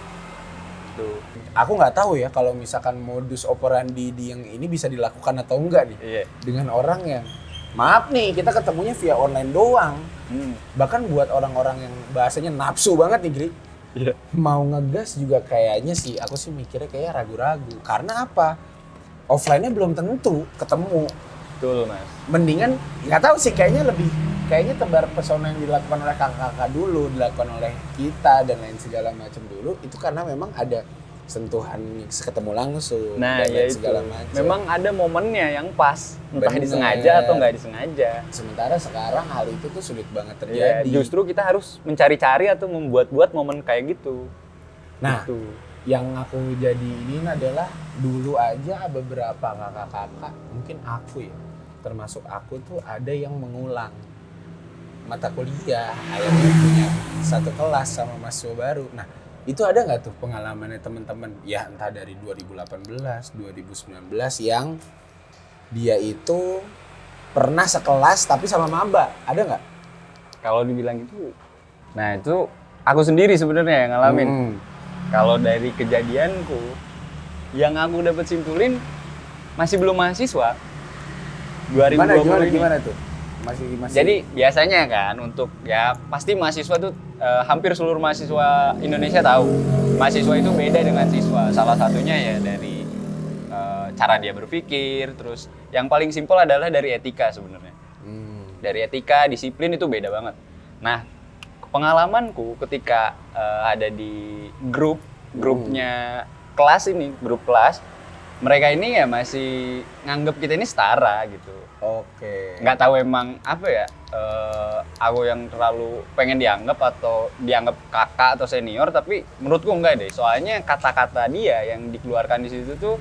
Gitu. Aku nggak tahu ya kalau misalkan modus operandi di yang ini bisa dilakukan atau enggak nih. Iya. Dengan orang yang maaf nih, kita ketemunya via online doang. Bahkan buat orang-orang yang bahasanya nafsu banget nih, Gri. Iya. Mau ngegas juga kayaknya sih, aku sih mikirnya kayak ragu-ragu. Karena apa? Offline-nya belum tentu ketemu. Betul, Mas. Mendingan, nggak tahu sih, kayaknya tebar pesona yang dilakukan oleh kakak-kakak dulu, dilakukan oleh kita dan lain segala macam dulu, itu karena memang ada sentuhan ketemu langsung Nah, dan ya lain itu. segala macam. Memang ada momennya yang pas, entah Bener. disengaja atau nggak disengaja. Sementara sekarang hal itu tuh sulit banget Ya, terjadi. justru kita harus mencari-cari atau membuat-buat momen kayak gitu. Nah, Gitu. yang aku jadi ini adalah dulu aja beberapa kakak-kakak, mungkin aku ya, termasuk aku tuh ada yang mengulang mata kuliah, akhirnya punya satu kelas sama mahasiswa baru. Nah, itu ada nggak tuh pengalamannya teman-teman? Ya entah dari 2018, 2019 yang dia itu pernah sekelas tapi sama maba, ada nggak? Kalau dibilang itu, nah itu aku sendiri sebenarnya yang ngalamin. Kalau dari kejadianku, yang aku dapat simpulin masih belum mahasiswa. 2020 ini. Gimana tuh? Masih. Jadi biasanya kan untuk ya pasti mahasiswa tuh hampir seluruh mahasiswa Indonesia tahu mahasiswa itu beda dengan siswa. Salah satunya ya dari cara dia berpikir, terus yang paling simpel adalah dari etika sebenarnya. Dari etika, disiplin itu beda banget. Nah, pengalamanku ketika ada di grupnya kelas ini, grup kelas, mereka ini ya masih nganggep kita ini setara gitu. Oke. Nggak tahu emang apa ya, aku yang terlalu pengen dianggap atau dianggap kakak atau senior, tapi menurutku enggak deh. Soalnya kata-kata dia yang dikeluarkan di situ tuh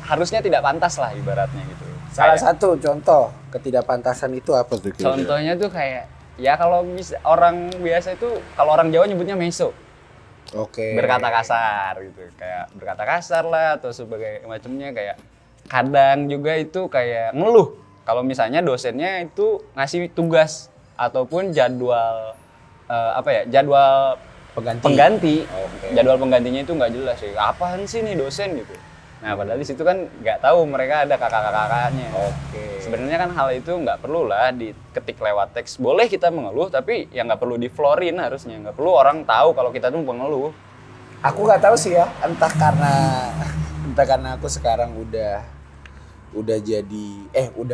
harusnya tidak pantas lah ibaratnya gitu. Salah satu contoh ketidakpantasan itu apa tuh? Contohnya tuh kayak ya kalau bisa orang biasa itu kalau orang Jawa nyebutnya meso. Oke. Berkata kasar gitu, kayak berkata kasar lah atau sebagai macamnya, kayak kadang juga itu kayak ngeluh kalau misalnya dosennya itu ngasih tugas ataupun jadwal jadwal pengganti. Oke. Jadwal penggantinya itu nggak jelas sih, apaan sih nih dosen gitu. Nah padahal di situ kan nggak tahu mereka ada kakak-kakaknya. Oke. Sebenarnya kan hal itu nggak perlu lah diketik lewat teks. Boleh kita mengeluh, tapi ya nggak perlu diflorin harusnya. Nggak perlu orang tahu kalau kita tuh pengeluh. Aku nggak tahu sih ya, entah karena aku sekarang udah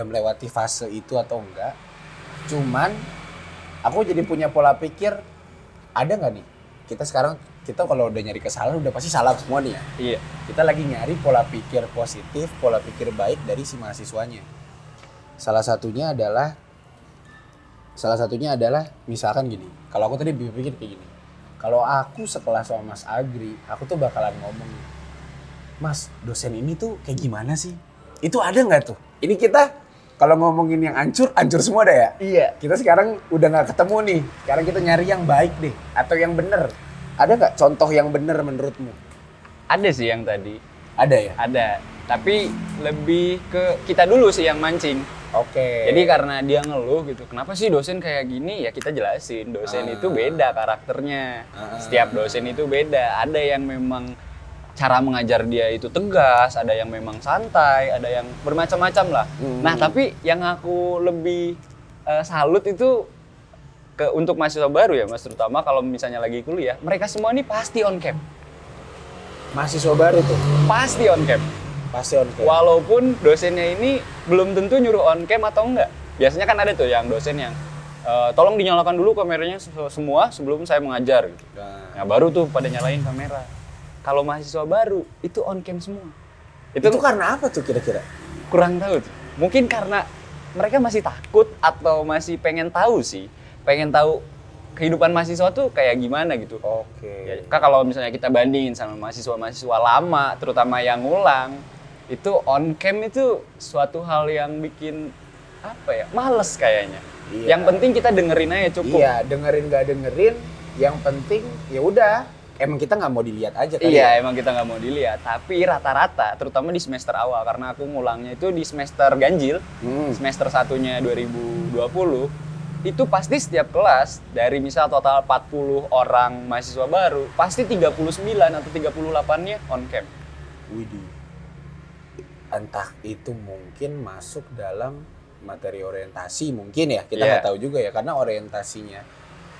melewati fase itu atau enggak. Cuman aku jadi punya pola pikir, ada nggak nih? Kita kalau udah nyari kesalahan udah pasti salah semua nih ya. Iya. Kita lagi nyari pola pikir positif, pola pikir baik dari si mahasiswanya. Salah satunya adalah misalkan gini. Kalau aku tadi berpikir kayak gini. Kalau aku sekelas sama Mas Agri, aku tuh bakalan ngomong, Mas, dosen ini tuh kayak gimana sih? Itu ada nggak tuh? Ini kita kalau ngomongin yang hancur semua dah ya? Iya. Kita sekarang udah nggak ketemu nih. Sekarang kita nyari yang baik deh, atau yang bener. Ada nggak contoh yang bener menurutmu? Ada sih yang tadi. Ada ya? Ada. Tapi lebih ke kita dulu sih yang mancing. Oke. Jadi karena dia ngeluh gitu, kenapa sih dosen kayak gini? Ya kita jelasin, dosen itu beda karakternya. Setiap dosen itu beda. Ada yang memang cara mengajar dia itu tegas, ada yang memang santai, ada yang bermacam-macam lah. Nah tapi yang aku lebih salut itu untuk mahasiswa baru ya Mas, terutama kalau misalnya lagi kuliah, mereka semua ini pasti on cam. Mahasiswa baru tuh? Pasti on cam. Pasti on cam. Walaupun dosennya ini belum tentu nyuruh on cam atau enggak. Biasanya kan ada tuh yang dosen yang tolong dinyalakan dulu kameranya semua sebelum saya mengajar gitu. Nah baru tuh pada nyalain kamera. Kalau mahasiswa baru itu on cam semua. Itu karena apa tuh kira-kira? Kurang tahu tuh. Mungkin karena mereka masih takut atau masih pengen tahu sih. Pengen tahu kehidupan mahasiswa tuh kayak gimana gitu. Oke. Ya, kalau misalnya kita bandingin sama mahasiswa-mahasiswa lama, terutama yang ngulang, itu on cam itu suatu hal yang bikin apa ya, males kayaknya. Iya. Yang penting kita dengerin aja cukup. Iya, dengerin nggak dengerin, yang penting ya udah. Emang kita nggak mau dilihat aja kali Iya, ya? emang kita nggak mau dilihat. Tapi rata-rata, terutama di semester awal, karena aku ngulangnya itu di semester ganjil, semester satunya 2020, itu pasti setiap kelas, dari misal total 40 orang mahasiswa baru, pasti 39 atau 38-nya on cam. Widih. Entah itu mungkin masuk dalam materi orientasi mungkin ya, kita Iya. nggak tahu juga ya, karena orientasinya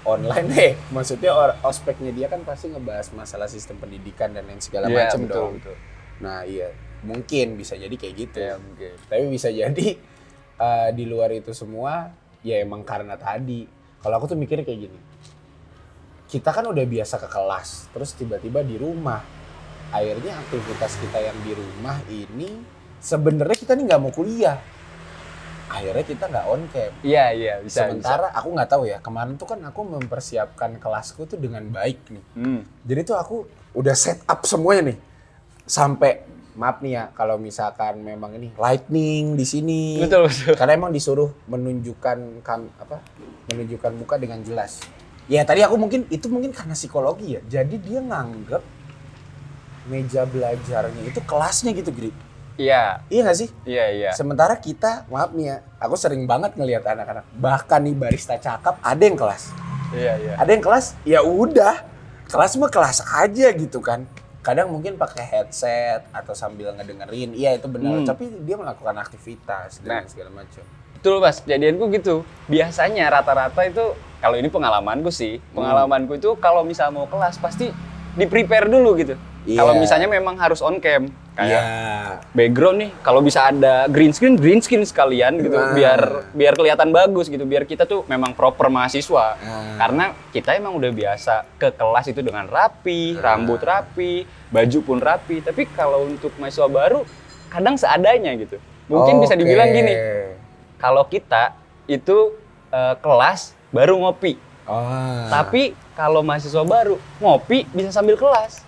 online maksudnya ospeknya dia kan pasti ngebahas masalah sistem pendidikan dan lain segala Iya, macam betul, dong. betul. Nah iya, mungkin bisa jadi kayak gitu. Iya, mungkin. Tapi bisa jadi di luar itu semua ya emang karena tadi. Kalau aku tuh mikirnya kayak gini, kita kan udah biasa ke kelas, terus tiba-tiba di rumah. Akhirnya aktivitas kita yang di rumah ini sebenarnya kita nih nggak mau kuliah. Akhirnya kita nggak on cam. Iya, bisa. Sementara aku nggak tahu ya, kemarin tuh kan aku mempersiapkan kelasku tuh dengan baik nih. Jadi tuh aku udah set up semuanya nih. Sampai maaf nih ya kalau misalkan memang ini lightning di sini. Betul. Karena emang disuruh menunjukkan menunjukkan muka dengan jelas. Ya tadi aku mungkin karena psikologi ya. Jadi dia nganggep meja belajarnya itu kelasnya gitu, Gri. Iya. Iya nggak sih? Iya. Sementara kita, maaf nih ya, aku sering banget ngelihat anak-anak, bahkan nih barista cakep, ada yang kelas. Iya. Ada yang kelas, ya udah, kelas mah kelas aja gitu kan. Kadang mungkin pakai headset atau sambil ngedengerin, iya itu benar. Tapi dia melakukan aktivitas dan segala macam. Betul Mas, kejadianku gitu. Biasanya rata-rata itu, kalau ini pengalamanku sih, pengalamanku itu kalau misal mau kelas pasti di-prepare dulu gitu. Iya. Kalau misalnya memang harus on cam, kayak Iya. background nih, kalau bisa ada green screen sekalian gitu, Nah. biar kelihatan bagus gitu, biar kita tuh memang proper mahasiswa. Nah. Karena kita emang udah biasa ke kelas itu dengan rapi, rambut rapi, baju pun rapi. Tapi kalau untuk mahasiswa baru, kadang seadanya gitu. Mungkin bisa dibilang gini, kalau kita itu kelas baru ngopi, tapi kalau mahasiswa baru ngopi bisa sambil kelas.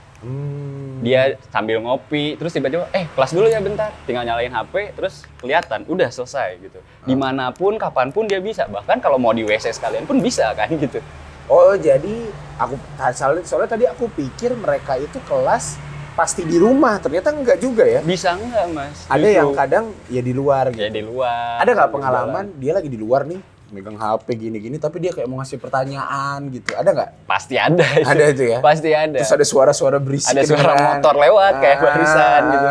Dia sambil ngopi, terus tiba-tiba, kelas dulu ya bentar. Tinggal nyalain HP, terus kelihatan, udah selesai gitu. Dimanapun, kapanpun dia bisa. Bahkan kalau mau di WC sekalian pun bisa kan gitu. Oh jadi soalnya tadi aku pikir mereka itu kelas pasti di rumah, ternyata enggak juga ya. Bisa enggak Mas? Ada yang kadang ya di luar gitu. Ya di luar. Ada nggak di pengalaman jalan. dia lagi di luar nih, megang HP gini-gini, tapi dia kayak mau ngasih pertanyaan gitu. Ada nggak? Pasti ada. Ada itu ya? Pasti ada. Terus ada suara-suara berisik. Ada suara kedengeran. motor lewat kayak barisan gitu.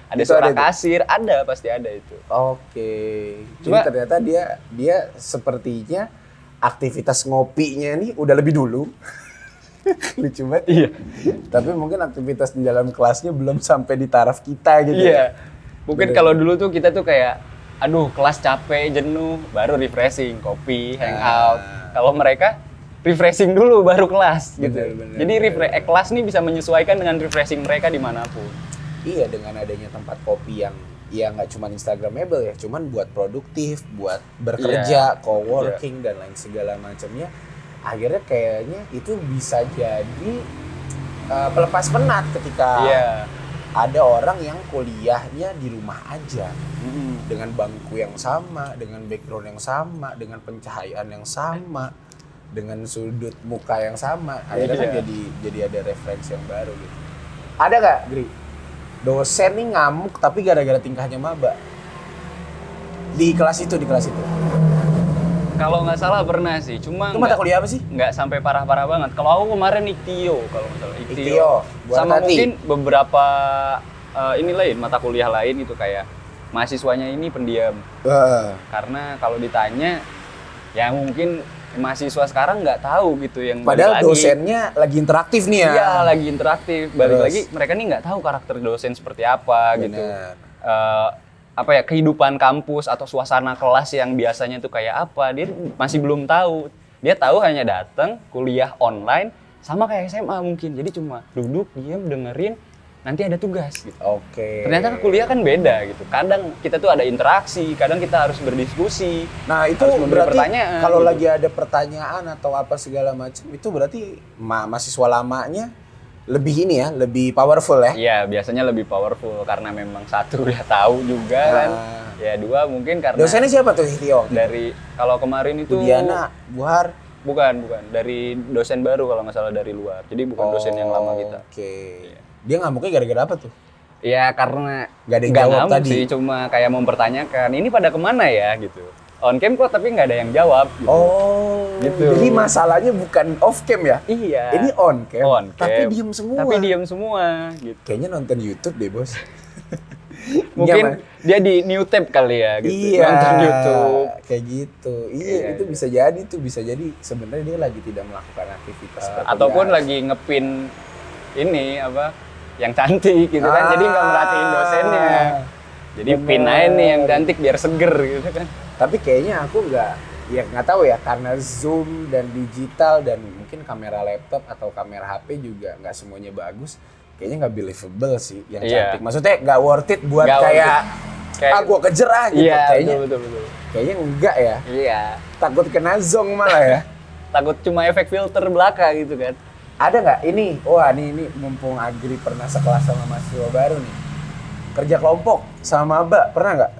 Ada Itu suara itu. kasir, ada pasti ada itu. Oke. Jadi Cuma- ternyata dia sepertinya aktivitas ngopinya nih udah lebih dulu. Lucu banget. Iya. Tapi mungkin aktivitas di dalam kelasnya belum sampai di taraf kita gitu. Iya. Mungkin kalau dulu tuh kita tuh kayak, aduh kelas capek, jenuh, baru refreshing, kopi, hangout. Kalau mereka refreshing dulu baru kelas gitu. Bener, Jadi kelas nih bisa menyesuaikan dengan refreshing mereka dimanapun. Iya, dengan adanya tempat kopi yang ya nggak cuma Instagramable ya, cuman buat produktif, buat bekerja, coworking dan lain segala macamnya. Akhirnya kayaknya itu bisa jadi pelepas penat ketika Iya. ada orang yang kuliahnya di rumah aja dengan bangku yang sama, dengan background yang sama, dengan pencahayaan yang sama, dengan sudut muka yang sama. Akhirnya kan jadi ada referensi yang baru gitu. Ada nggak, Gri? Dosen nih ngamuk tapi gara-gara tingkahnya maba. Di kelas itu. Kalau nggak salah pernah sih, cuma Itu mata kuliah apa sih? nggak sampai parah-parah banget. Kalau aku kemarin Iktio, kalau nggak salah Iktio, buat sama hati. mungkin beberapa ini lain mata kuliah lain itu kayak mahasiswanya ini pendiam. Karena kalau ditanya, ya mungkin mahasiswa sekarang nggak tahu gitu yang Padahal balik lagi. dosennya lagi interaktif nih ya. Iya, lagi interaktif. Balik Terus? lagi mereka nih nggak tahu karakter dosen seperti apa gitu. Bener. Kehidupan kampus atau suasana kelas yang biasanya tuh kayak apa, dia masih belum tahu. Dia tahu hanya datang kuliah online sama kayak SMA mungkin. Jadi cuma duduk, diam, dengerin, nanti ada tugas gitu. Oke. Ternyata kuliah kan beda gitu. Kadang kita tuh ada interaksi, kadang kita harus berdiskusi. Nah itu harus memberi berarti pertanyaan, kalau gitu. lagi ada pertanyaan atau apa segala macam itu berarti mahasiswa lamanya lebih ini ya, lebih powerful ya. Iya, biasanya lebih powerful karena memang satu udah tahu juga kan. Ya 2 mungkin karena Dosennya siapa tuh Tio? dari kalau kemarin itu Diana, Buhar. bukan dari dosen baru kalau nggak salah dari luar. Jadi bukan dosen yang lama kita. Oke. Dia ngamuknya gara-gara apa tuh? Ya karena Nggak ada yang nggak jawab ngamuk tadi. sih, cuma kayak mempertanyakan ini pada kemana ya gitu. On cam kok tapi nggak ada yang jawab. Gitu. Oh, Gitu. jadi masalahnya bukan off cam ya? Iya. Ini on cam, On cam. tapi diem semua. Tapi diem semua gitu. Kayaknya nonton YouTube deh, Bos. Mungkin dia di new tab kali ya gitu. Iya, Nonton YouTube. kayak gitu. Iya, Iya, itu bisa jadi tuh, bisa jadi sebenarnya dia lagi tidak melakukan aktivitas Ataupun lagi ngepin ini apa yang cantik gitu kan. Jadi nggak merhatiin dosennya. Jadi pin aja nih yang cantik biar seger gitu kan. Tapi kayaknya aku nggak tahu ya, karena Zoom dan digital dan mungkin kamera laptop atau kamera HP juga nggak semuanya bagus. Kayaknya nggak believable sih yang Iya. cantik. Maksudnya nggak worth it buat Nggak kayak gua kejar gitu. Iya, Kayaknya betul. kayaknya enggak ya. Iya. Takut kena zong malah ya. Takut cuma efek filter belaka gitu kan. Ada nggak ini? Wah, ini mumpung Agri pernah sekelas sama mahasiswa baru nih. Kerja kelompok sama maba, pernah nggak?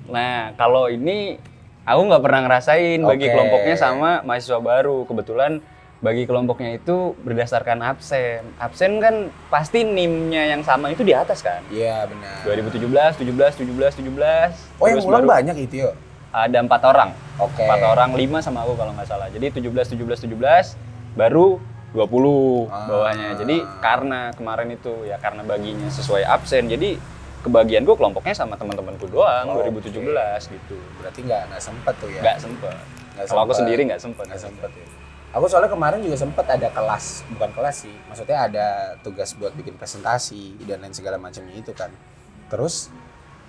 Nah, kalau ini aku nggak pernah ngerasain bagi Oke. kelompoknya sama mahasiswa baru. Kebetulan bagi kelompoknya itu berdasarkan absen. Absen kan pasti NIM-nya yang sama itu di atas kan. Iya, benar. 2017, 17. Oh, yang Terus ulang baru banyak itu ya? ada 4 orang. Oke. 4 orang, 5 sama aku kalau nggak salah. Jadi 17, baru 20 bawahnya. Jadi karena kemarin itu ya karena baginya sesuai absen. Jadi kebagian gue kelompoknya sama teman-temanku doang 2017 gitu. Berarti nggak sempet tuh ya? Nggak sempet. Nggak Kalau aku sempet. sendiri nggak sempet. Nggak sempet ya. Aku soalnya kemarin juga sempet ada kelas, bukan kelas sih, maksudnya ada tugas buat bikin presentasi dan lain segala macamnya itu kan. Terus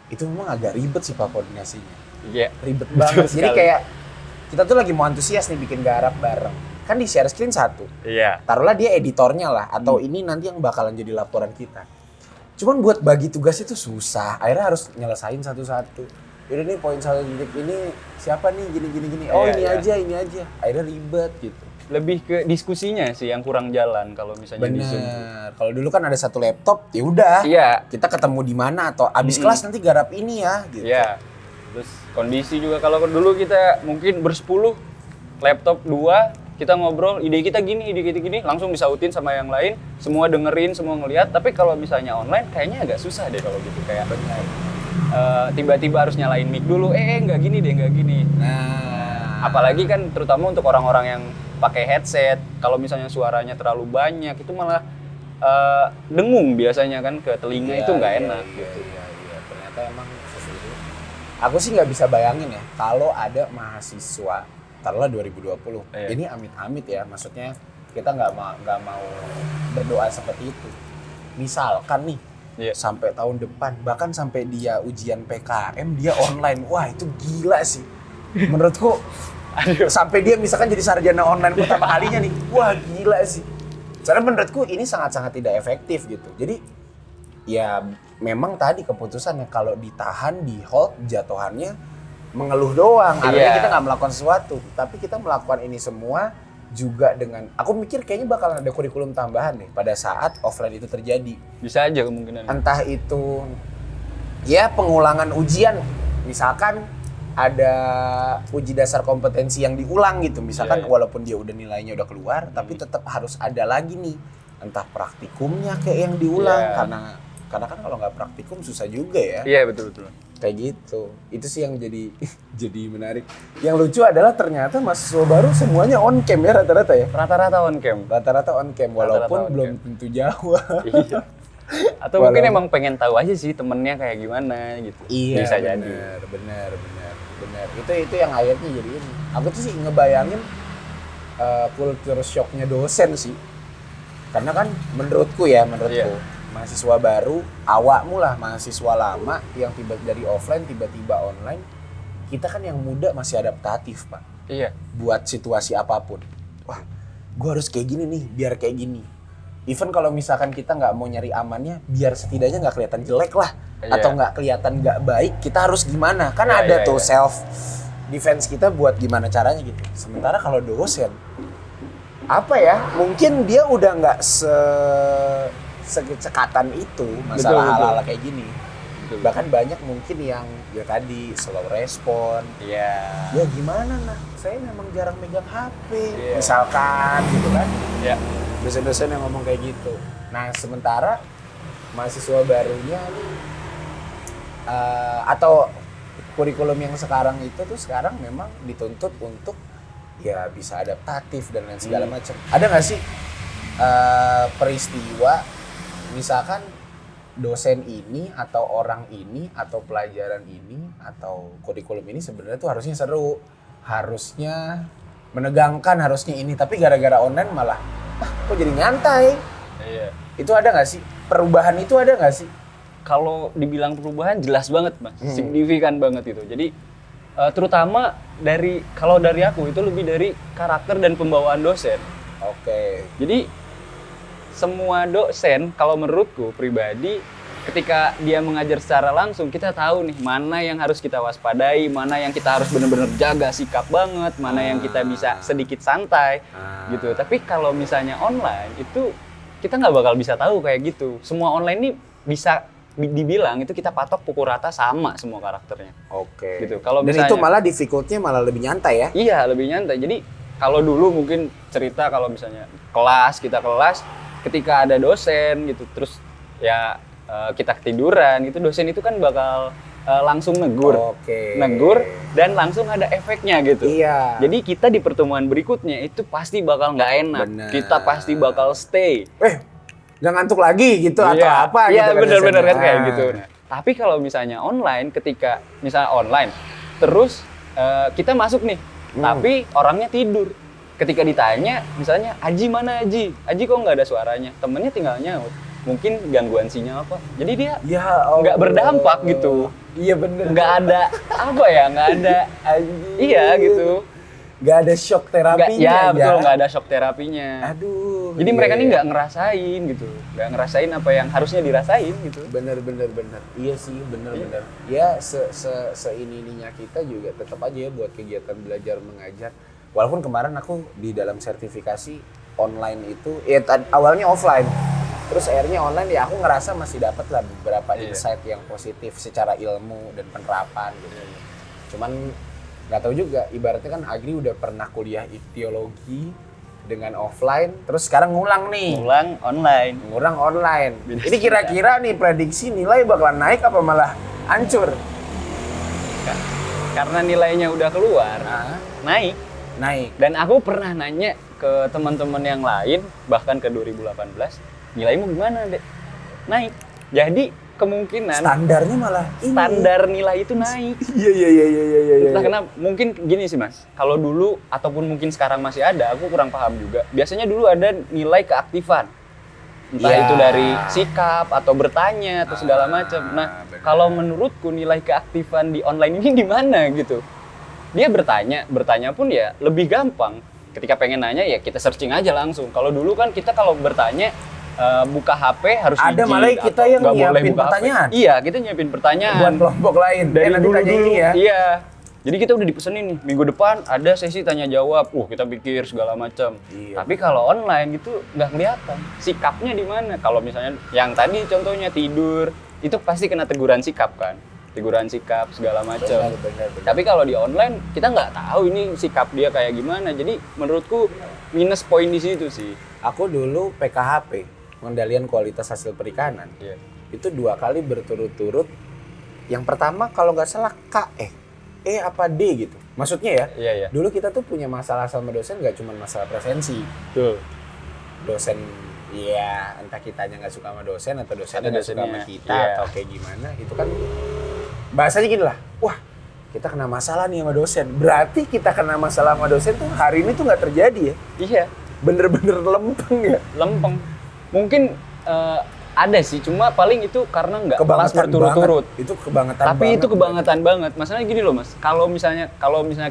itu memang agak ribet sih Pak koordinasinya. Iya. Ribet banget. Betul Jadi sekali. kayak kita tuh lagi mau antusias nih bikin garap bareng. Kan di share screen satu. Iya. Taruhlah dia editornya lah, atau ini nanti yang bakalan jadi laporan kita. Cuman buat bagi tugas itu susah. Akhirnya harus nyelesain satu-satu. Ini nih poin 1 titik ini siapa nih gini. Oh Iya, ini aja. Akhirnya ribet gitu. Lebih ke diskusinya sih yang kurang jalan kalau misalnya di Zoom tuh. Bener. Kalau dulu kan ada satu laptop, ya udah. Iya. Kita ketemu di mana atau abis kelas nanti garap ini ya gitu. Iya. Terus kondisi juga kalau dulu kita mungkin bersepuluh, laptop 2, kita ngobrol, ide kita gini, langsung disautin sama yang lain, semua dengerin, semua ngelihat. Tapi kalau misalnya online kayaknya agak susah deh kalau gitu kayak tiba-tiba harus nyalain mic dulu, nggak gini deh, nggak gini. Nah, Apalagi kan terutama untuk orang-orang yang pakai headset, kalau misalnya suaranya terlalu banyak itu malah dengung biasanya kan ke telinga itu nggak enak gitu. Iya. Ternyata emang sesuatu. Aku sih nggak bisa bayangin ya kalau ada mahasiswa, taruhlah 2020. Iya. Ini amit-amit ya, maksudnya kita nggak mau berdoa seperti itu. Misalkan nih, Iya. sampai tahun depan, bahkan sampai dia ujian PKM dia online, wah itu gila sih. Menurutku, sampai dia misalkan jadi sarjana online pertama kalinya nih, wah gila sih. Soalnya menurutku ini sangat-sangat tidak efektif gitu. Jadi ya memang tadi keputusannya kalau ditahan, di hold, jatuhannya mengeluh doang. Artinya Iya. kita nggak melakukan sesuatu, tapi kita melakukan ini semua juga dengan, aku mikir kayaknya bakalan ada kurikulum tambahan nih pada saat offline itu terjadi. Bisa aja kemungkinan. Entah itu ya pengulangan ujian, misalkan ada uji dasar kompetensi yang diulang gitu, misalkan Iya. walaupun dia udah nilainya udah keluar, tapi tetap harus ada lagi nih, entah praktikumnya kayak yang diulang, Iya. karena kan kalau nggak praktikum susah juga ya, Iya betul. kayak gitu. Itu sih yang jadi jadi menarik. Yang lucu adalah ternyata mahasiswa baru semuanya on cam ya rata-rata ya. Rata-rata on cam. Rata-rata on cam walaupun Rata-rata on belum cam. tentu jawab. Iya. Atau mungkin emang pengen tahu aja sih temennya kayak gimana gitu. Iya, Bisa jadi. benar. Itu yang akhirnya jadi ini. Aku tuh sih ngebayangin culture shocknya dosen sih. Karena kan menurutku Iya. mahasiswa baru, awakmu lah mahasiswa lama yang tiba dari offline tiba-tiba online, kita kan yang muda masih adaptatif Pak. Iya. Buat situasi apapun. Wah, gue harus kayak gini nih, biar kayak gini. Even kalau misalkan kita nggak mau nyari amannya, biar setidaknya nggak kelihatan jelek lah, Iya. atau nggak kelihatan nggak baik, kita harus gimana? Kan Iya, ada iya, tuh iya. self defense kita buat gimana caranya gitu. Sementara kalau dosen, apa ya? Mungkin dia udah nggak sekecekatan itu masalah Betul. hal-hal kayak gini. Betul. Bahkan banyak mungkin yang ya tadi slow respon. Iya. Ya gimana nah, saya memang jarang megang HP. Iya. Misalkan gitu kan. Ya. Dosen-dosen yang ngomong kayak gitu. Nah sementara mahasiswa barunya atau kurikulum yang sekarang itu tuh sekarang memang dituntut untuk ya bisa adaptatif dan lain segala macam. Ada nggak sih peristiwa misalkan dosen ini atau orang ini atau pelajaran ini atau kurikulum ini sebenarnya tuh harusnya seru, harusnya menegangkan, harusnya ini, tapi gara-gara online malah kok jadi nyantai. Iya. Itu ada nggak sih? Perubahan itu ada nggak sih? Kalau dibilang perubahan jelas banget Mas, signifikan banget itu. Jadi terutama kalau dari aku itu lebih dari karakter dan pembawaan dosen. Oke. Jadi semua dosen kalau menurutku pribadi ketika dia mengajar secara langsung kita tahu nih mana yang harus kita waspadai, mana yang kita harus benar-benar jaga sikap banget, mana yang kita bisa sedikit santai gitu. Tapi kalau misalnya online itu kita nggak bakal bisa tahu kayak gitu. Semua online ini bisa dibilang itu kita patok pukul rata sama semua karakternya. Oke. Gitu. Kalau Dan misalnya, itu malah difficultnya malah lebih nyantai ya? Iya, lebih nyantai. Jadi kalau dulu mungkin cerita kalau misalnya kita kelas ketika ada dosen gitu terus ya kita ketiduran gitu, dosen itu kan bakal langsung negur. Oke. Negur dan langsung ada efeknya gitu. Iya. Jadi kita di pertemuan berikutnya itu pasti bakal nggak enak. Bener. Kita pasti bakal stay. Nggak ngantuk lagi gitu atau apa iya, gitu kan? bener-bener kan dosennya. kayak gitu. Nah, tapi kalau misalnya online, ketika misalnya online, terus kita masuk nih, tapi orangnya tidur. Ketika ditanya, misalnya, Aji mana Aji? Aji kok nggak ada suaranya? Temennya tinggal nyaut. Mungkin gangguan sinyal apa. Jadi dia nggak berdampak gitu. Iya bener. Nggak ada, nggak ada. Iya gitu. Nggak ada shock terapinya Betul, nggak ada shock terapinya. Aduh. Jadi mereka ini nggak ngerasain gitu. Nggak ngerasain apa yang harusnya dirasain gitu. Bener. Iya sih, bener. Ya, seininya kita juga tetap aja ya buat kegiatan belajar mengajar. Walaupun kemarin aku di dalam sertifikasi online itu, ya awalnya offline. Terus akhirnya online ya aku ngerasa masih dapat lah beberapa insight yang positif secara ilmu dan penerapan gitu. Cuman nggak tahu juga, ibaratnya kan Agri udah pernah kuliah teologi dengan offline, terus sekarang ngulang nih. Ngulang online. Ini kira-kira nih prediksi nilai bakalan naik apa malah hancur? Karena nilainya udah keluar, naik. Dan aku pernah nanya ke teman-teman yang lain, bahkan ke 2018, nilaimu gimana, Dek? Naik. Jadi kemungkinan standarnya malah standar nilai itu naik. Iya. Entah kenapa, mungkin gini sih Mas, kalau dulu ataupun mungkin sekarang masih ada, aku kurang paham juga. Biasanya dulu ada nilai keaktifan. Entah itu dari sikap atau bertanya atau segala macam. Nah, kalau menurutku nilai keaktifan di online ini di mana gitu. Dia bertanya pun ya lebih gampang. Ketika pengen nanya ya kita searching aja langsung. Kalau dulu kan kita kalau bertanya buka HP harus ada izin, malah kita yang nggak boleh nyiapin buka pertanyaan. HP. Iya, kita nyiapin pertanyaan. Buat kelompok lain. Dari nanti dulu tanya ini ya. Iya. Jadi kita udah dipesenin nih, minggu depan ada sesi tanya jawab. Kita pikir segala macam. Iya. Tapi kalau online itu nggak kelihatan. Sikapnya di mana? Kalau misalnya yang tadi contohnya tidur, itu pasti kena teguran sikap kan. Teguran sikap segala macam. Benar. Tapi kalau di online kita nggak tahu ini sikap dia kayak gimana. Jadi menurutku minus poin di situ sih. Aku dulu PKHP, pengendalian kualitas hasil perikanan. Iya. Itu 2 kali berturut-turut. Yang pertama kalau nggak salah apa D gitu. Maksudnya ya, Iya. dulu kita tuh punya masalah sama dosen nggak cuma masalah presensi. Betul. Dosen, ya entah kitanya nggak suka sama dosen atau dosennya Ada nggak suka sama dosennya, kita iya. atau kayak gimana. Itu kan bahasanya gini lah, wah kita kena masalah nih sama dosen. Berarti kita kena masalah sama dosen tuh hari ini tuh nggak terjadi ya. Iya. Bener-bener lempeng ya. Lempeng. Mungkin ada sih, cuma paling itu karena nggak kelas Kebangetan berturut-turut. banget. Itu kebangetan Tapi banget. itu kebangetan banget. Masalahnya gini loh Mas, kalau misalnya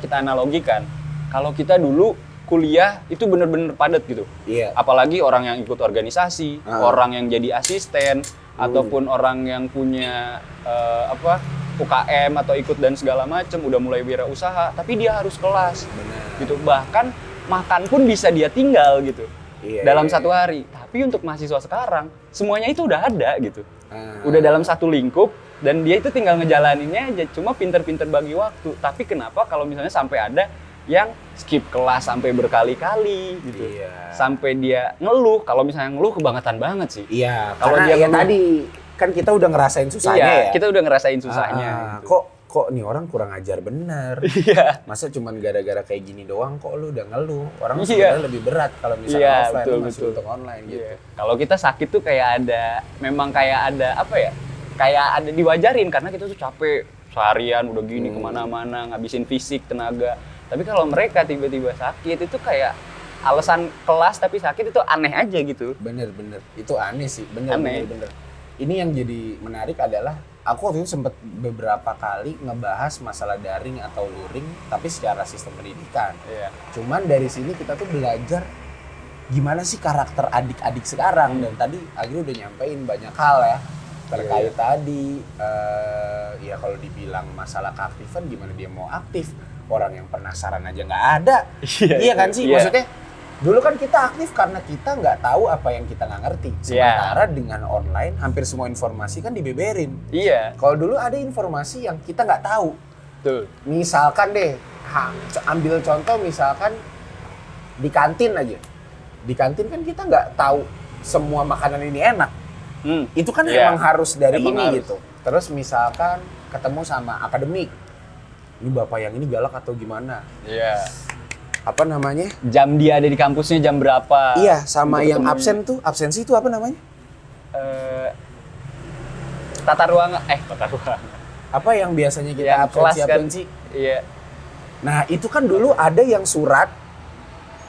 kita analogikan, kalau kita dulu kuliah itu bener-bener padat gitu. Iya. Apalagi orang yang ikut organisasi, orang yang jadi asisten, ataupun orang yang punya UKM atau ikut dan segala macam, udah mulai wirausaha, tapi dia harus kelas. Benar. Gitu. Bahkan makan pun bisa dia tinggal gitu. Iya, dalam iya, satu hari. Tapi untuk mahasiswa sekarang semuanya itu udah ada gitu. Udah dalam satu lingkup, dan dia itu tinggal ngejalaninnya aja, cuma pinter-pinter bagi waktu. Tapi kenapa kalau misalnya sampai ada yang skip kelas sampai berkali-kali gitu, sampai dia ngeluh. Kalau misalnya ngeluh kebangetan banget sih. Iya, kalau karena dia ya ngeluh, tadi kan kita udah ngerasain susahnya ya. kita udah ngerasain susahnya. Gitu. Kok nih orang kurang ajar bener. Iya. Masa cuman gara-gara kayak gini doang kok lu udah ngeluh. Orang Iya. sebenarnya lebih berat kalau misalnya offline betul, masih betul. untuk online gitu. Iya. Kalau kita sakit tuh kayak ada, memang kayak ada apa ya? Kayak ada diwajarin karena kita tuh capek seharian udah gini kemana-mana, ngabisin fisik, tenaga. Tapi kalau mereka tiba-tiba sakit itu kayak alasan kelas tapi sakit itu aneh aja gitu. Bener. Itu aneh sih, bener. Ini yang jadi menarik adalah aku waktu itu sempat beberapa kali ngebahas masalah daring atau luring tapi secara sistem pendidikan. Iya. Cuman dari sini kita tuh belajar gimana sih karakter adik-adik sekarang. Dan tadi Agri udah nyampein banyak hal ya terkait tadi ya kalau dibilang masalah keaktifan gimana dia mau aktif, orang yang penasaran aja nggak ada. Iya kan sih, maksudnya dulu kan kita aktif karena kita nggak tahu apa yang kita nggak ngerti. Sementara dengan online hampir semua informasi kan dibeberin. Iya. Kalau dulu ada informasi yang kita nggak tahu. Tuh. Misalkan deh, ambil contoh misalkan di kantin aja. Di kantin kan kita nggak tahu semua makanan ini enak. Itu kan emang harus dari emang ini harus. gitu. Terus misalkan ketemu sama akademik. Ini bapak yang ini galak atau gimana? Iya. Apa namanya? Jam dia ada di kampusnya jam berapa? Iya, sama Untuk yang ketemunya. absen tuh, absensi itu apa namanya? Tata ruang. Apa yang biasanya kita Yang kelas kan. absensi? Iya. Nah, itu kan dulu ada yang surat,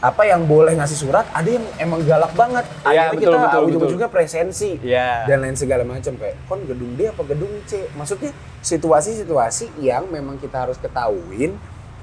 apa yang boleh ngasih surat, ada yang emang galak banget. Iya, Akhirnya kita betul. ujung-ujungnya presensi Iya. dan lain segala macam kayak kon gedung D apa gedung C. Maksudnya situasi-situasi yang memang kita harus ketahuin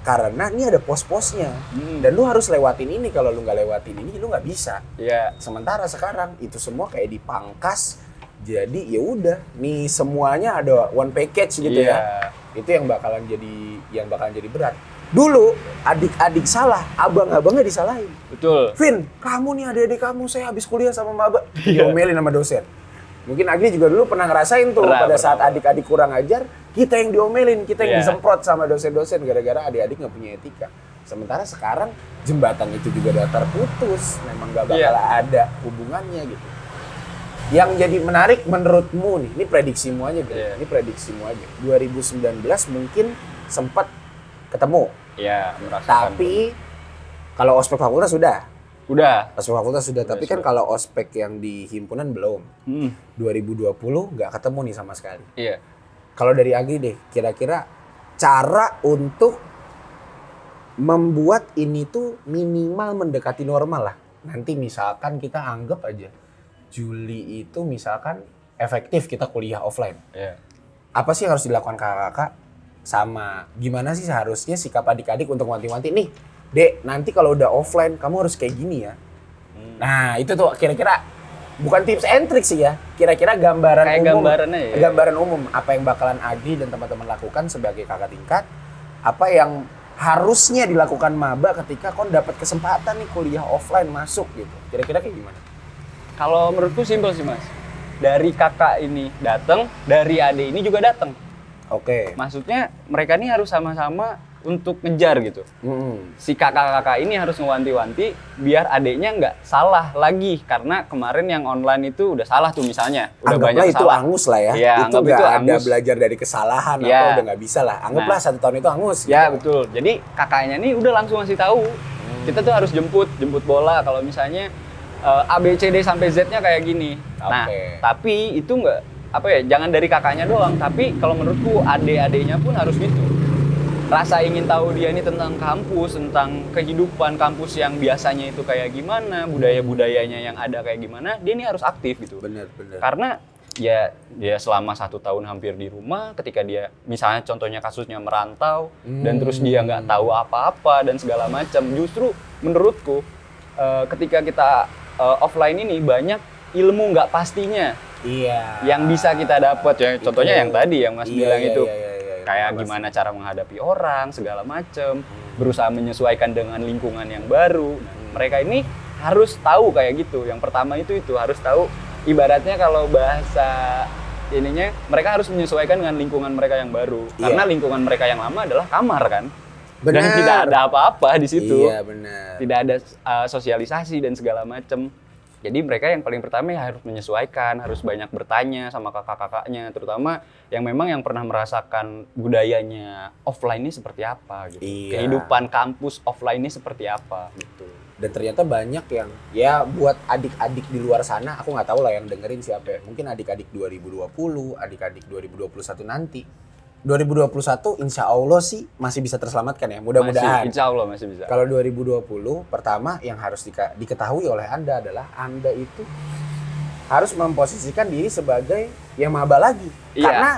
karena ini ada pos-posnya dan lu harus lewatin ini. Kalau lu nggak lewatin ini lu nggak bisa. Iya. Sementara sekarang itu semua kayak dipangkas, jadi ya udah nih semuanya ada one package gitu ya. Itu yang bakalan jadi berat. Dulu adik-adik salah, abang-abangnya disalahin. Betul. Vin, kamu nih adik-adik kamu, saya habis kuliah sama maba. Diomelin sama dosen. Mungkin Agni juga dulu pernah ngerasain tuh pada saat adik-adik kurang ajar, kita yang diomelin, kita yang disemprot sama dosen-dosen gara-gara adik-adik nggak punya etika. Sementara sekarang jembatan itu juga udah terputus, memang nggak bakal ada hubungannya gitu. Yang jadi menarik menurutmu nih, ini prediksimu aja guys, ini prediksimu aja. 2019 mungkin sempat ketemu. Iya, merasakan. Tapi kalau ospek fakultas sudah. Udah. Ospek fakultas sudah, tapi kan kalau ospek yang di himpunan belum. 2020 nggak ketemu nih sama sekali. Iya. Kalau dari Agri deh, kira-kira cara untuk membuat ini tuh minimal mendekati normal lah. Nanti misalkan kita anggap aja Juli itu misalkan efektif kita kuliah offline. Iya. Apa sih yang harus dilakukan kakak-kakak? Sama gimana sih seharusnya sikap adik-adik untuk wanti-wanti nih, Dek, nanti kalau udah offline kamu harus kayak gini ya. Nah, itu tuh kira-kira bukan tips and trick sih ya. Kira-kira gambaran Kayak umum. gambarannya ya. Gambaran umum apa yang bakalan Agri dan teman-teman lakukan sebagai kakak tingkat. Apa yang harusnya dilakukan maba ketika kon dapat kesempatan nih kuliah offline masuk gitu. Kira-kira kayak gimana? Kalau menurutku simpel sih, Mas. Dari kakak ini datang, dari adik ini juga datang. Oke. Maksudnya mereka ini harus sama-sama untuk ngejar gitu. Si kakak-kakak ini harus ngewanti-wanti biar adiknya nggak salah lagi. Karena kemarin yang online itu udah salah tuh misalnya. Udah Anggaplah banyak itu salah. angus lah ya. Iya, Itu anggap nggak itu ada angus. belajar dari kesalahan Iya. atau udah nggak bisa lah. Anggaplah 1 tahun itu angus. Ya gitu. betul. Jadi kakaknya nih udah langsung ngasih tahu. Kita tuh harus jemput bola kalau misalnya A, B, C, D sampai Z-nya kayak gini. Nah, tapi itu nggak jangan dari kakaknya doang, tapi kalau menurutku adik-adiknya pun harus gitu. Rasa ingin tahu dia ini tentang kampus, tentang kehidupan kampus yang biasanya itu kayak gimana, budaya-budayanya yang ada kayak gimana, dia ini harus aktif gitu. Bener. Karena ya dia selama 1 tahun hampir di rumah, ketika dia misalnya contohnya kasusnya merantau dan terus dia nggak tahu apa-apa dan segala macam. Justru menurutku ketika kita offline ini banyak ilmu nggak pastinya. Iya. Yang bisa kita dapat ya. Contohnya yang tadi yang Mas bilang itu. Iya, Kayak gimana cara menghadapi orang, segala macem. Berusaha menyesuaikan dengan lingkungan yang baru. Nah, mereka ini harus tahu kayak gitu. Yang pertama itu harus tahu, ibaratnya kalau bahasa ininya mereka harus menyesuaikan dengan lingkungan mereka yang baru. Karena lingkungan mereka yang lama adalah kamar kan. Dan Benar. tidak ada apa-apa di situ. Iya, benar. Tidak ada sosialisasi dan segala macam. Jadi mereka yang paling pertama ya harus menyesuaikan, harus banyak bertanya sama kakak-kakaknya, terutama yang memang yang pernah merasakan budayanya offline ini seperti apa gitu. Iya. Kehidupan kampus offline ini seperti apa gitu. Dan ternyata banyak yang, ya buat adik-adik di luar sana, aku nggak tahu lah yang dengerin siapa ya. Mungkin adik-adik 2020, adik-adik 2021 nanti. 2021 insya Allah sih masih bisa terselamatkan ya, mudah-mudahan. Insya Allah masih bisa. Kalau 2020, pertama yang harus diketahui oleh Anda adalah Anda itu harus memposisikan diri sebagai yang maba lagi. Iya. Karena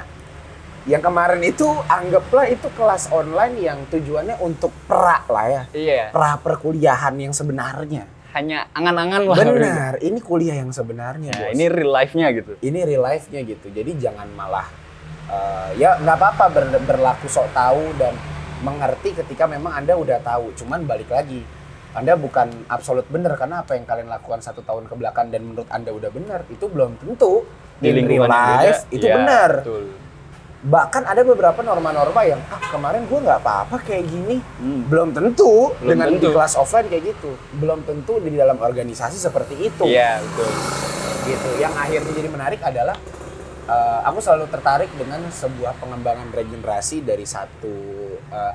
yang kemarin itu anggaplah itu kelas online yang tujuannya untuk pra lah ya. Iya. Pra perkuliahan yang sebenarnya. Hanya angan-angan lah. Benar, ini kuliah yang sebenarnya, Nah, bos. ini real life-nya gitu. Ini real life-nya gitu. Jadi jangan malah ya nggak apa-apa berlaku sok tahu dan mengerti ketika memang Anda udah tahu. Cuman balik lagi, Anda bukan absolut benar karena apa yang kalian lakukan 1 tahun ke belakang dan menurut Anda udah benar, itu belum tentu Di in real lingkungan yang life beda, itu ya, benar. Betul. Bahkan ada beberapa norma-norma yang kemarin gue nggak apa-apa kayak gini. Belum tentu Belum dengan tentu. di kelas offline kayak gitu. Belum tentu di dalam organisasi seperti itu. Iya, betul. Gitu. Yang akhirnya jadi menarik adalah aku selalu tertarik dengan sebuah pengembangan regenerasi dari satu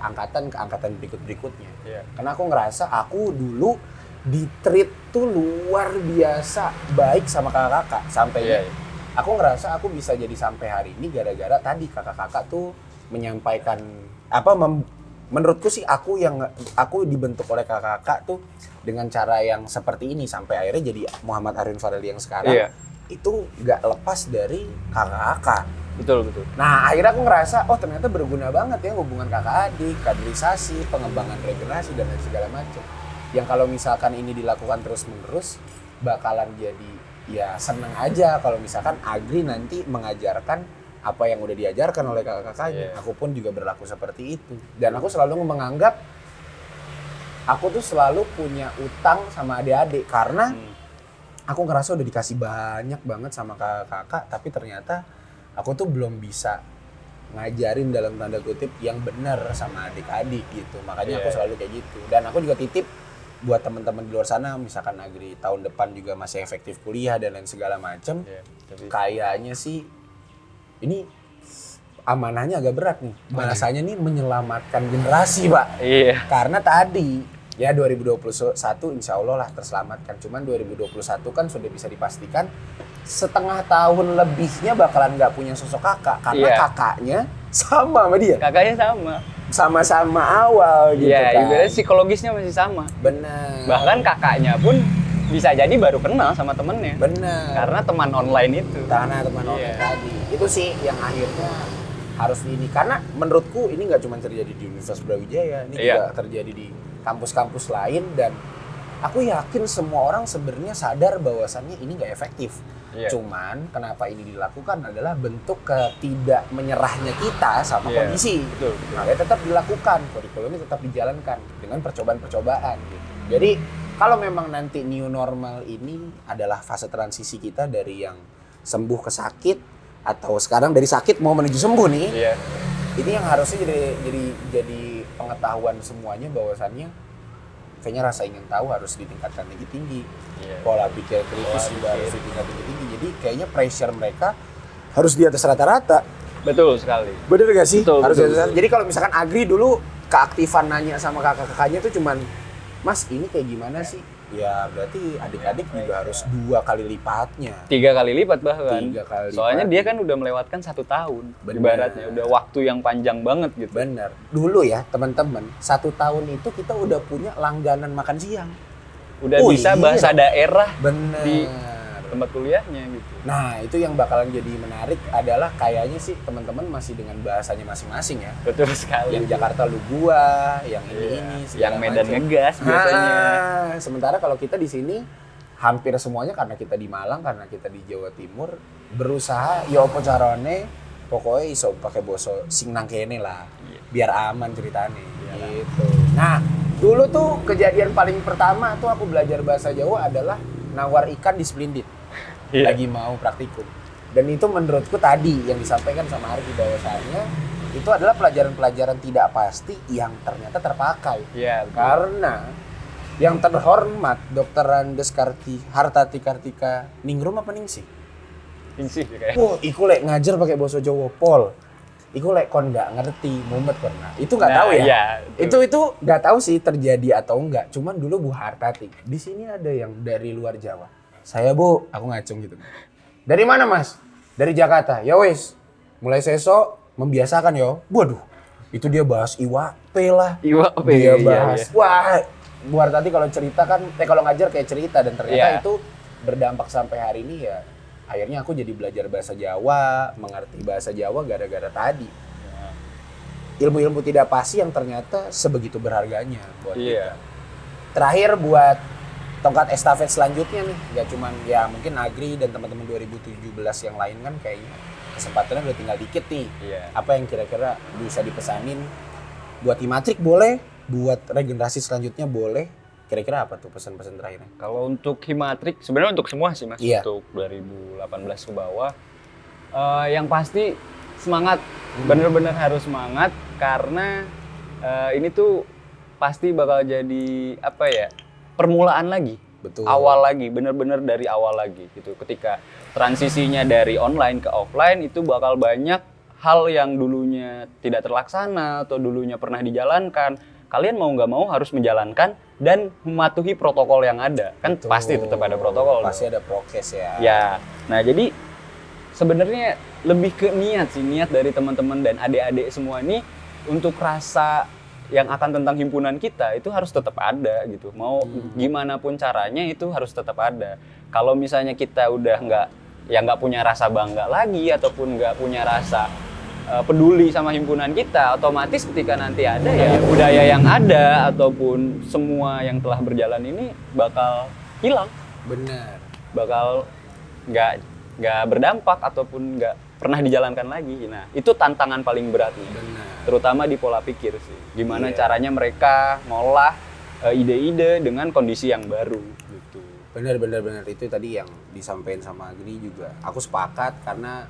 angkatan ke angkatan berikutnya. Iya. Karena aku ngerasa aku dulu di-treat tuh luar biasa baik sama kakak-kakak. Sampainya Iya. aku ngerasa aku bisa jadi sampai hari ini gara-gara tadi kakak-kakak tuh menyampaikan menurutku sih aku dibentuk oleh kakak-kakak tuh dengan cara yang seperti ini sampai akhirnya jadi Muhammad Arwin Fareli yang sekarang. Iya. Itu nggak lepas dari kakak-kakak. Betul, betul. Nah akhirnya aku ngerasa ternyata berguna banget ya hubungan kakak adik, kaderisasi, pengembangan regenerasi dan lain segala macam. Yang kalau misalkan ini dilakukan terus-menerus bakalan jadi ya seneng aja kalau misalkan Agri nanti mengajarkan apa yang udah diajarkan oleh kakak-kakaknya. Yeah. Aku pun juga berlaku seperti itu. Dan aku selalu menganggap aku tuh selalu punya utang sama adik-adik karena aku ngerasa udah dikasih banyak banget sama kakak-kakak, tapi ternyata aku tuh belum bisa ngajarin dalam tanda kutip yang benar sama adik-adik gitu. Makanya aku selalu kayak gitu. Dan aku juga titip buat teman-teman di luar sana, misalkan Agri tahun depan juga masih efektif kuliah dan lain segala macem. Kayaknya sih ini amanahnya agak berat nih. Bahasanya nih menyelamatkan generasi, Pak. Iya. Karena tadi ya 2021 insya Allah lah terselamatkan. Cuman 2021 kan sudah bisa dipastikan setengah tahun lebihnya bakalan nggak punya sosok kakak. Karena kakaknya sama sama dia. Kakaknya sama. Sama-sama awal gitu Iya, kan. ibaratnya psikologisnya masih sama. Benar. Bahkan kakaknya pun bisa jadi baru kenal sama temennya. Benar. Karena teman online itu. Karena teman online tadi. Itu sih yang akhirnya harus ini. Karena menurutku ini nggak cuma terjadi di Universitas Brawijaya. Ini juga terjadi di kampus-kampus lain. Dan aku yakin semua orang sebenarnya sadar bahwasannya ini nggak efektif. Cuman kenapa ini dilakukan adalah bentuk ketidak menyerahnya kita sama kondisi. Betul. Makanya tetap dilakukan, kurikulumnya tetap dijalankan dengan percobaan-percobaan. Gitu. Jadi kalau memang nanti new normal ini adalah fase transisi kita dari yang sembuh ke sakit atau sekarang dari sakit mau menuju sembuh nih. Iya. Ini yang harusnya jadi pengetahuan semuanya bahwasannya kayaknya rasa ingin tahu harus ditingkatkan tinggi-tinggi. Pola pikir kritis juga harus ditingkatkan tinggi-tinggi. Jadi kayaknya pressure mereka harus di atas rata-rata. Betul sekali. Bener gak sih? Betul, harus betul, di atas rata. betul. Jadi kalau misalkan Agri dulu keaktifan nanya sama kakak-kakaknya tuh cuman, Mas ini kayak gimana sih? Ya berarti adik-adik juga harus 2 kali lipatnya. 3 kali lipat bahkan. 3 kali Soalnya lipat. dia kan udah melewatkan 1 tahun. Bener. Ibaratnya udah waktu yang panjang banget gitu. Bener. Dulu ya teman-teman, 1 tahun itu kita udah punya langganan makan siang. Udah bisa bahasa daerah Bener. di tempat kuliahnya gitu. Nah itu yang bakalan jadi menarik adalah kayaknya sih teman-teman masih dengan bahasanya masing-masing ya. Betul sekali. Yang Jakarta lu gua, yang ini yang Medan macem. ngegas biasanya. Sementara kalau kita di sini hampir semuanya karena kita di Malang, karena kita di Jawa Timur berusaha ya apa carane pokoknya iso pakai boso sing nang kene lah. Biar aman ceritanya gitu. Nah, dulu tuh kejadian paling pertama tuh aku belajar bahasa Jawa adalah nawar ikan di Splendid. Lagi mau praktikum. Dan itu menurutku tadi yang disampaikan sama Argi bahwasannya itu adalah pelajaran-pelajaran tidak pasti yang ternyata terpakai. Iya. Karena yang terhormat Dr. Andes Hartati Kartika Ningrum apa Ningsih? Ningsih kayak. Iku lek ngajar pakai bahasa Jawa pol. Iku lek kon nggak ngerti mumet kon. Nah, itu nggak tahu ya. Iya, itu nggak tahu sih terjadi atau enggak. Cuman dulu Bu Hartati. Di sini ada yang dari luar Jawa. Saya Bu, aku ngacung gitu. Dari mana Mas? Dari Jakarta. Ya wes. Mulai sesok membiasakan yo. Waduh. Itu dia bahas IWP lah. IWP. Dia Iya, bahas. iya. Wah, Bu Hartati kalau cerita kan kalau ngajar kayak cerita dan ternyata Iya. itu berdampak sampai hari ini ya. Akhirnya aku jadi belajar bahasa Jawa, mengerti bahasa Jawa gara-gara tadi. Ilmu-ilmu tidak pasti yang ternyata sebegitu berharganya buat Iya. kita. Terakhir buat tongkat estafet selanjutnya nih, gak cuman ya mungkin Agri dan teman-teman 2017 yang lain kan kayaknya kesempatannya udah tinggal dikit nih. Iya. Apa yang kira-kira bisa dipesanin buat Himatrik boleh, buat regenerasi selanjutnya boleh. Kira-kira apa tuh pesan-pesan terakhirnya? Kalau untuk Himatrik, sebenarnya untuk semua sih Mas, Iya. untuk 2018 ke bawah. Yang pasti semangat, bener-bener harus semangat karena ini tuh pasti bakal jadi apa ya, permulaan lagi. Betul. Awal lagi, bener-bener dari awal lagi gitu. Ketika transisinya dari online ke offline itu bakal banyak hal yang dulunya tidak terlaksana atau dulunya pernah dijalankan. Kalian mau nggak mau harus menjalankan dan mematuhi protokol yang ada. Kan Betul. pasti tetap ada protokol. Pasti dong. ada prokes ya. Ya, nah jadi sebenarnya lebih ke niat sih, niat dari teman-teman dan adik-adik semua ini untuk rasa yang akan tentang himpunan kita itu harus tetap ada gitu. Mau gimana pun caranya itu harus tetap ada. Kalau misalnya kita udah nggak punya rasa bangga lagi ataupun nggak punya rasa peduli sama himpunan kita, otomatis ketika nanti ada ya budaya yang ada ataupun semua yang telah berjalan ini bakal hilang, Benar. bakal nggak berdampak ataupun nggak pernah dijalankan lagi. Nah itu tantangan paling beratnya, Benar. terutama di pola pikir sih. Gimana Iya. caranya mereka ngolah ide-ide dengan kondisi yang baru gitu. Benar itu tadi yang disampaikan sama Agni juga. Aku sepakat karena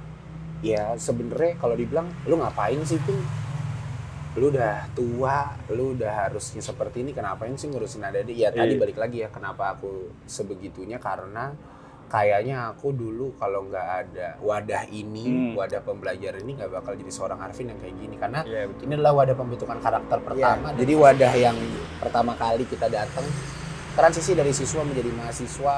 ya sebenarnya kalau dibilang lu ngapain sih Ping? Lu udah tua, lu udah harusnya seperti ini, kenapain sih ngurusin adik-adik? Ya tadi Iya. balik lagi ya kenapa aku sebegitunya karena kayaknya aku dulu kalau nggak ada wadah ini, wadah pembelajaran ini nggak bakal jadi seorang Arvin yang kayak gini karena Iya, betul. ini adalah wadah pembentukan karakter pertama. Jadi wadah yang pertama kali kita datang transisi dari siswa menjadi mahasiswa,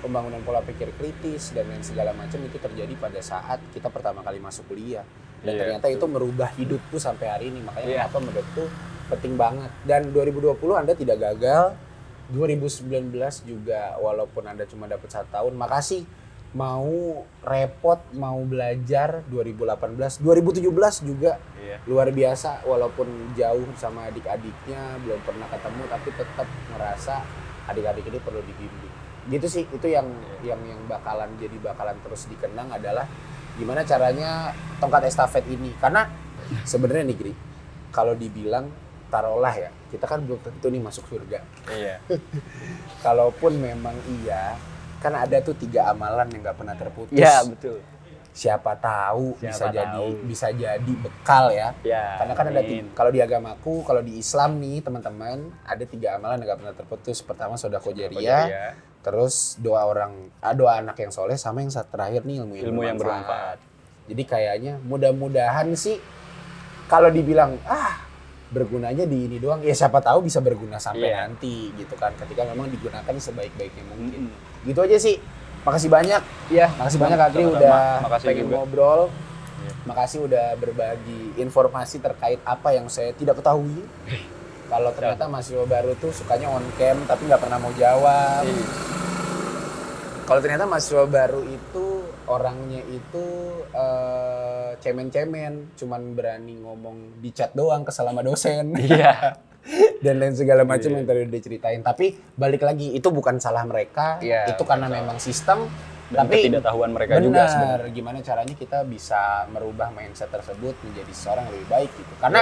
pembangunan pola pikir kritis dan lain segala macam itu terjadi pada saat kita pertama kali masuk kuliah. Dan Iya, ternyata itu merubah hidupku sampai hari ini. Makanya Iya. kenapa menurutku penting banget. Dan 2020 Anda tidak gagal. 2019 juga walaupun Anda cuma dapat 1 tahun, makasih mau repot, mau belajar. 2018, 2017 juga Iya. luar biasa walaupun jauh sama adik-adiknya, belum pernah ketemu tapi tetap ngerasa adik-adik ini perlu dibimbing. Gitu sih, itu yang bakalan terus dikenang adalah gimana caranya tongkat estafet ini. Karena sebenarnya nih Gri, kalau dibilang taruhlah ya, kita kan belum tentu nih masuk surga. Iya. Kalaupun memang iya, kan ada tuh 3 amalan yang nggak pernah terputus. Iya, betul. Siapa tahu Siapa tahu. bisa jadi bekal ya. Ya, Karena kan ada amin. kalau di agamaku, kalau di Islam nih teman-teman, ada 3 amalan yang gak pernah terputus. Pertama sedekah jariyah, terus doa anak yang soleh, sama yang terakhir nih ilmu Ilmu yang bermanfaat. Jadi kayaknya mudah-mudahan sih kalau dibilang bergunanya di ini doang, ya siapa tahu bisa berguna sampai Iya. nanti gitu kan. Ketika memang digunakan sebaik-baiknya mungkin. Mm-mm. Gitu aja sih. Makasih banyak. Iya. Makasih banyak Agri Sama-sama. udah Makasih pengen juga. ngobrol. Iya. Makasih udah berbagi informasi terkait apa yang saya tidak ketahui. Kalau ternyata mahasiswa baru tuh sukanya on cam tapi nggak pernah mau jawab. Iya. Kalau ternyata mahasiswa baru itu orangnya itu cemen-cemen, cuman berani ngomong di chat doang kesel sama dosen. Iya. Dan lain segala macam yang tadi udah diceritain. Tapi balik lagi itu bukan salah mereka, Iya, itu karena memang sistem. Dan tapi ketidaktahuan mereka juga sebenarnya. benar, gimana caranya kita bisa merubah mindset tersebut menjadi seorang yang lebih baik gitu. Karena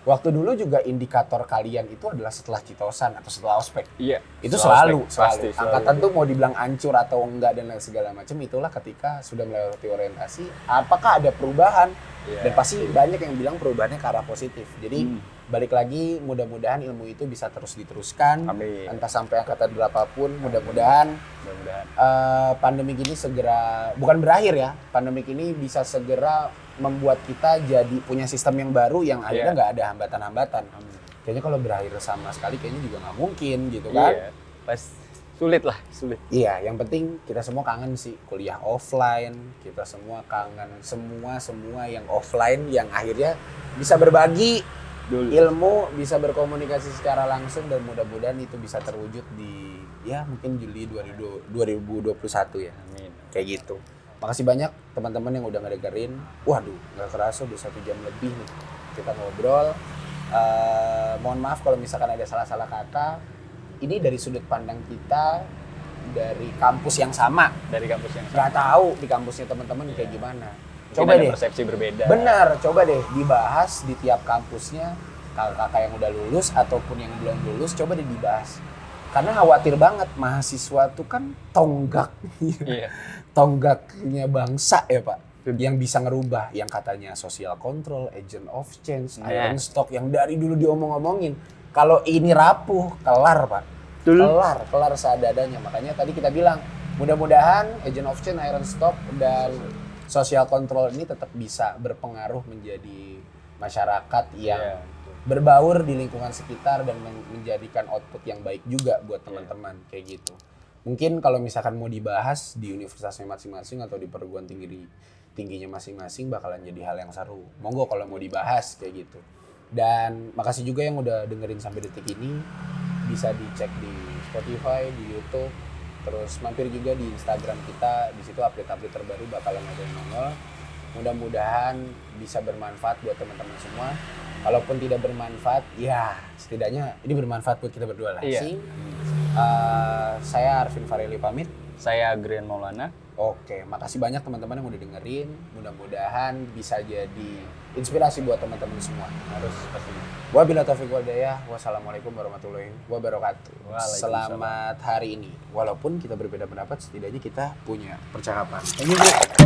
Waktu dulu juga indikator kalian itu adalah setelah Citosan atau setelah ospek. Iya. Itu Setelah selalu, ospek, pasti, selalu. Angkatan tuh mau dibilang hancur atau enggak dan segala macam, itulah ketika sudah melewati orientasi, apakah ada perubahan? Iya. Dan pasti banyak yang bilang perubahannya ke arah positif. Jadi balik lagi, mudah-mudahan ilmu itu bisa terus diteruskan. Amin. Entah sampai angkatan berapapun, mudah-mudahan Mudah-mudahan. pandemik ini segera, bukan berakhir ya, pandemik ini bisa segera membuat kita jadi punya sistem yang baru yang akhirnya nggak ada hambatan-hambatan. Kayaknya kalau berakhir sama sekali kayaknya juga nggak mungkin gitu kan. Iya. Pas sulit. Iya, yang penting kita semua kangen sih kuliah offline, kita semua kangen semua yang offline yang akhirnya bisa berbagi Dulu. ilmu, bisa berkomunikasi secara langsung dan mudah-mudahan itu bisa terwujud di ya mungkin Juli 2021 ya. Amin. Kayak gitu. Makasih banyak teman-teman yang udah ngedengerin. Waduh, nggak kerasa udah 1 jam lebih nih kita ngobrol. Mohon maaf kalau misalkan ada salah-salah kata. Ini dari sudut pandang kita dari kampus yang sama. Dari kampus yang Nggak tahu di kampusnya teman-teman kayak gimana. Mungkin Coba ada deh. persepsi berbeda. Benar, coba deh dibahas di tiap kampusnya. Kakak-kakak yang udah lulus ataupun yang belum lulus, coba deh dibahas. Karena khawatir banget mahasiswa tuh kan tonggak. Iya. Tonggaknya bangsa ya Pak, yang bisa ngerubah, yang katanya social control, agent of change, iron stock yang dari dulu diomong-omongin. Kalau ini rapuh, kelar Pak, kelar seadanya. Makanya tadi kita bilang, mudah-mudahan agent of change, iron stock dan social control ini tetap bisa berpengaruh menjadi masyarakat yang berbaur di lingkungan sekitar dan menjadikan output yang baik juga buat teman-teman kayak gitu. Mungkin kalau misalkan mau dibahas di universitasnya masing-masing atau di perguruan tingginya masing-masing bakalan jadi hal yang seru. Monggo kalau mau dibahas kayak gitu. Dan makasih juga yang udah dengerin sampai detik ini. Bisa dicek di Spotify, di YouTube, terus mampir juga di Instagram kita. Di situ update-update terbaru bakalan ada yang nongol. Mudah-mudahan bisa bermanfaat buat teman-teman semua. Kalaupun tidak bermanfaat, ya setidaknya ini bermanfaat buat kita berdua lah. Iya. Saya Arvin Fareli pamit. Saya Grian Maulana. Oke, makasih banyak teman-teman yang udah dengerin. Mudah-mudahan bisa jadi inspirasi buat teman-teman semua. Harus pastinya. Wabillahi taufiq wal hidayah. Wassalamualaikum warahmatullahi wabarakatuh. Waalaikumsalam. Selamat hari ini. Walaupun kita berbeda pendapat, setidaknya kita punya percakapan. Thank you, Bro.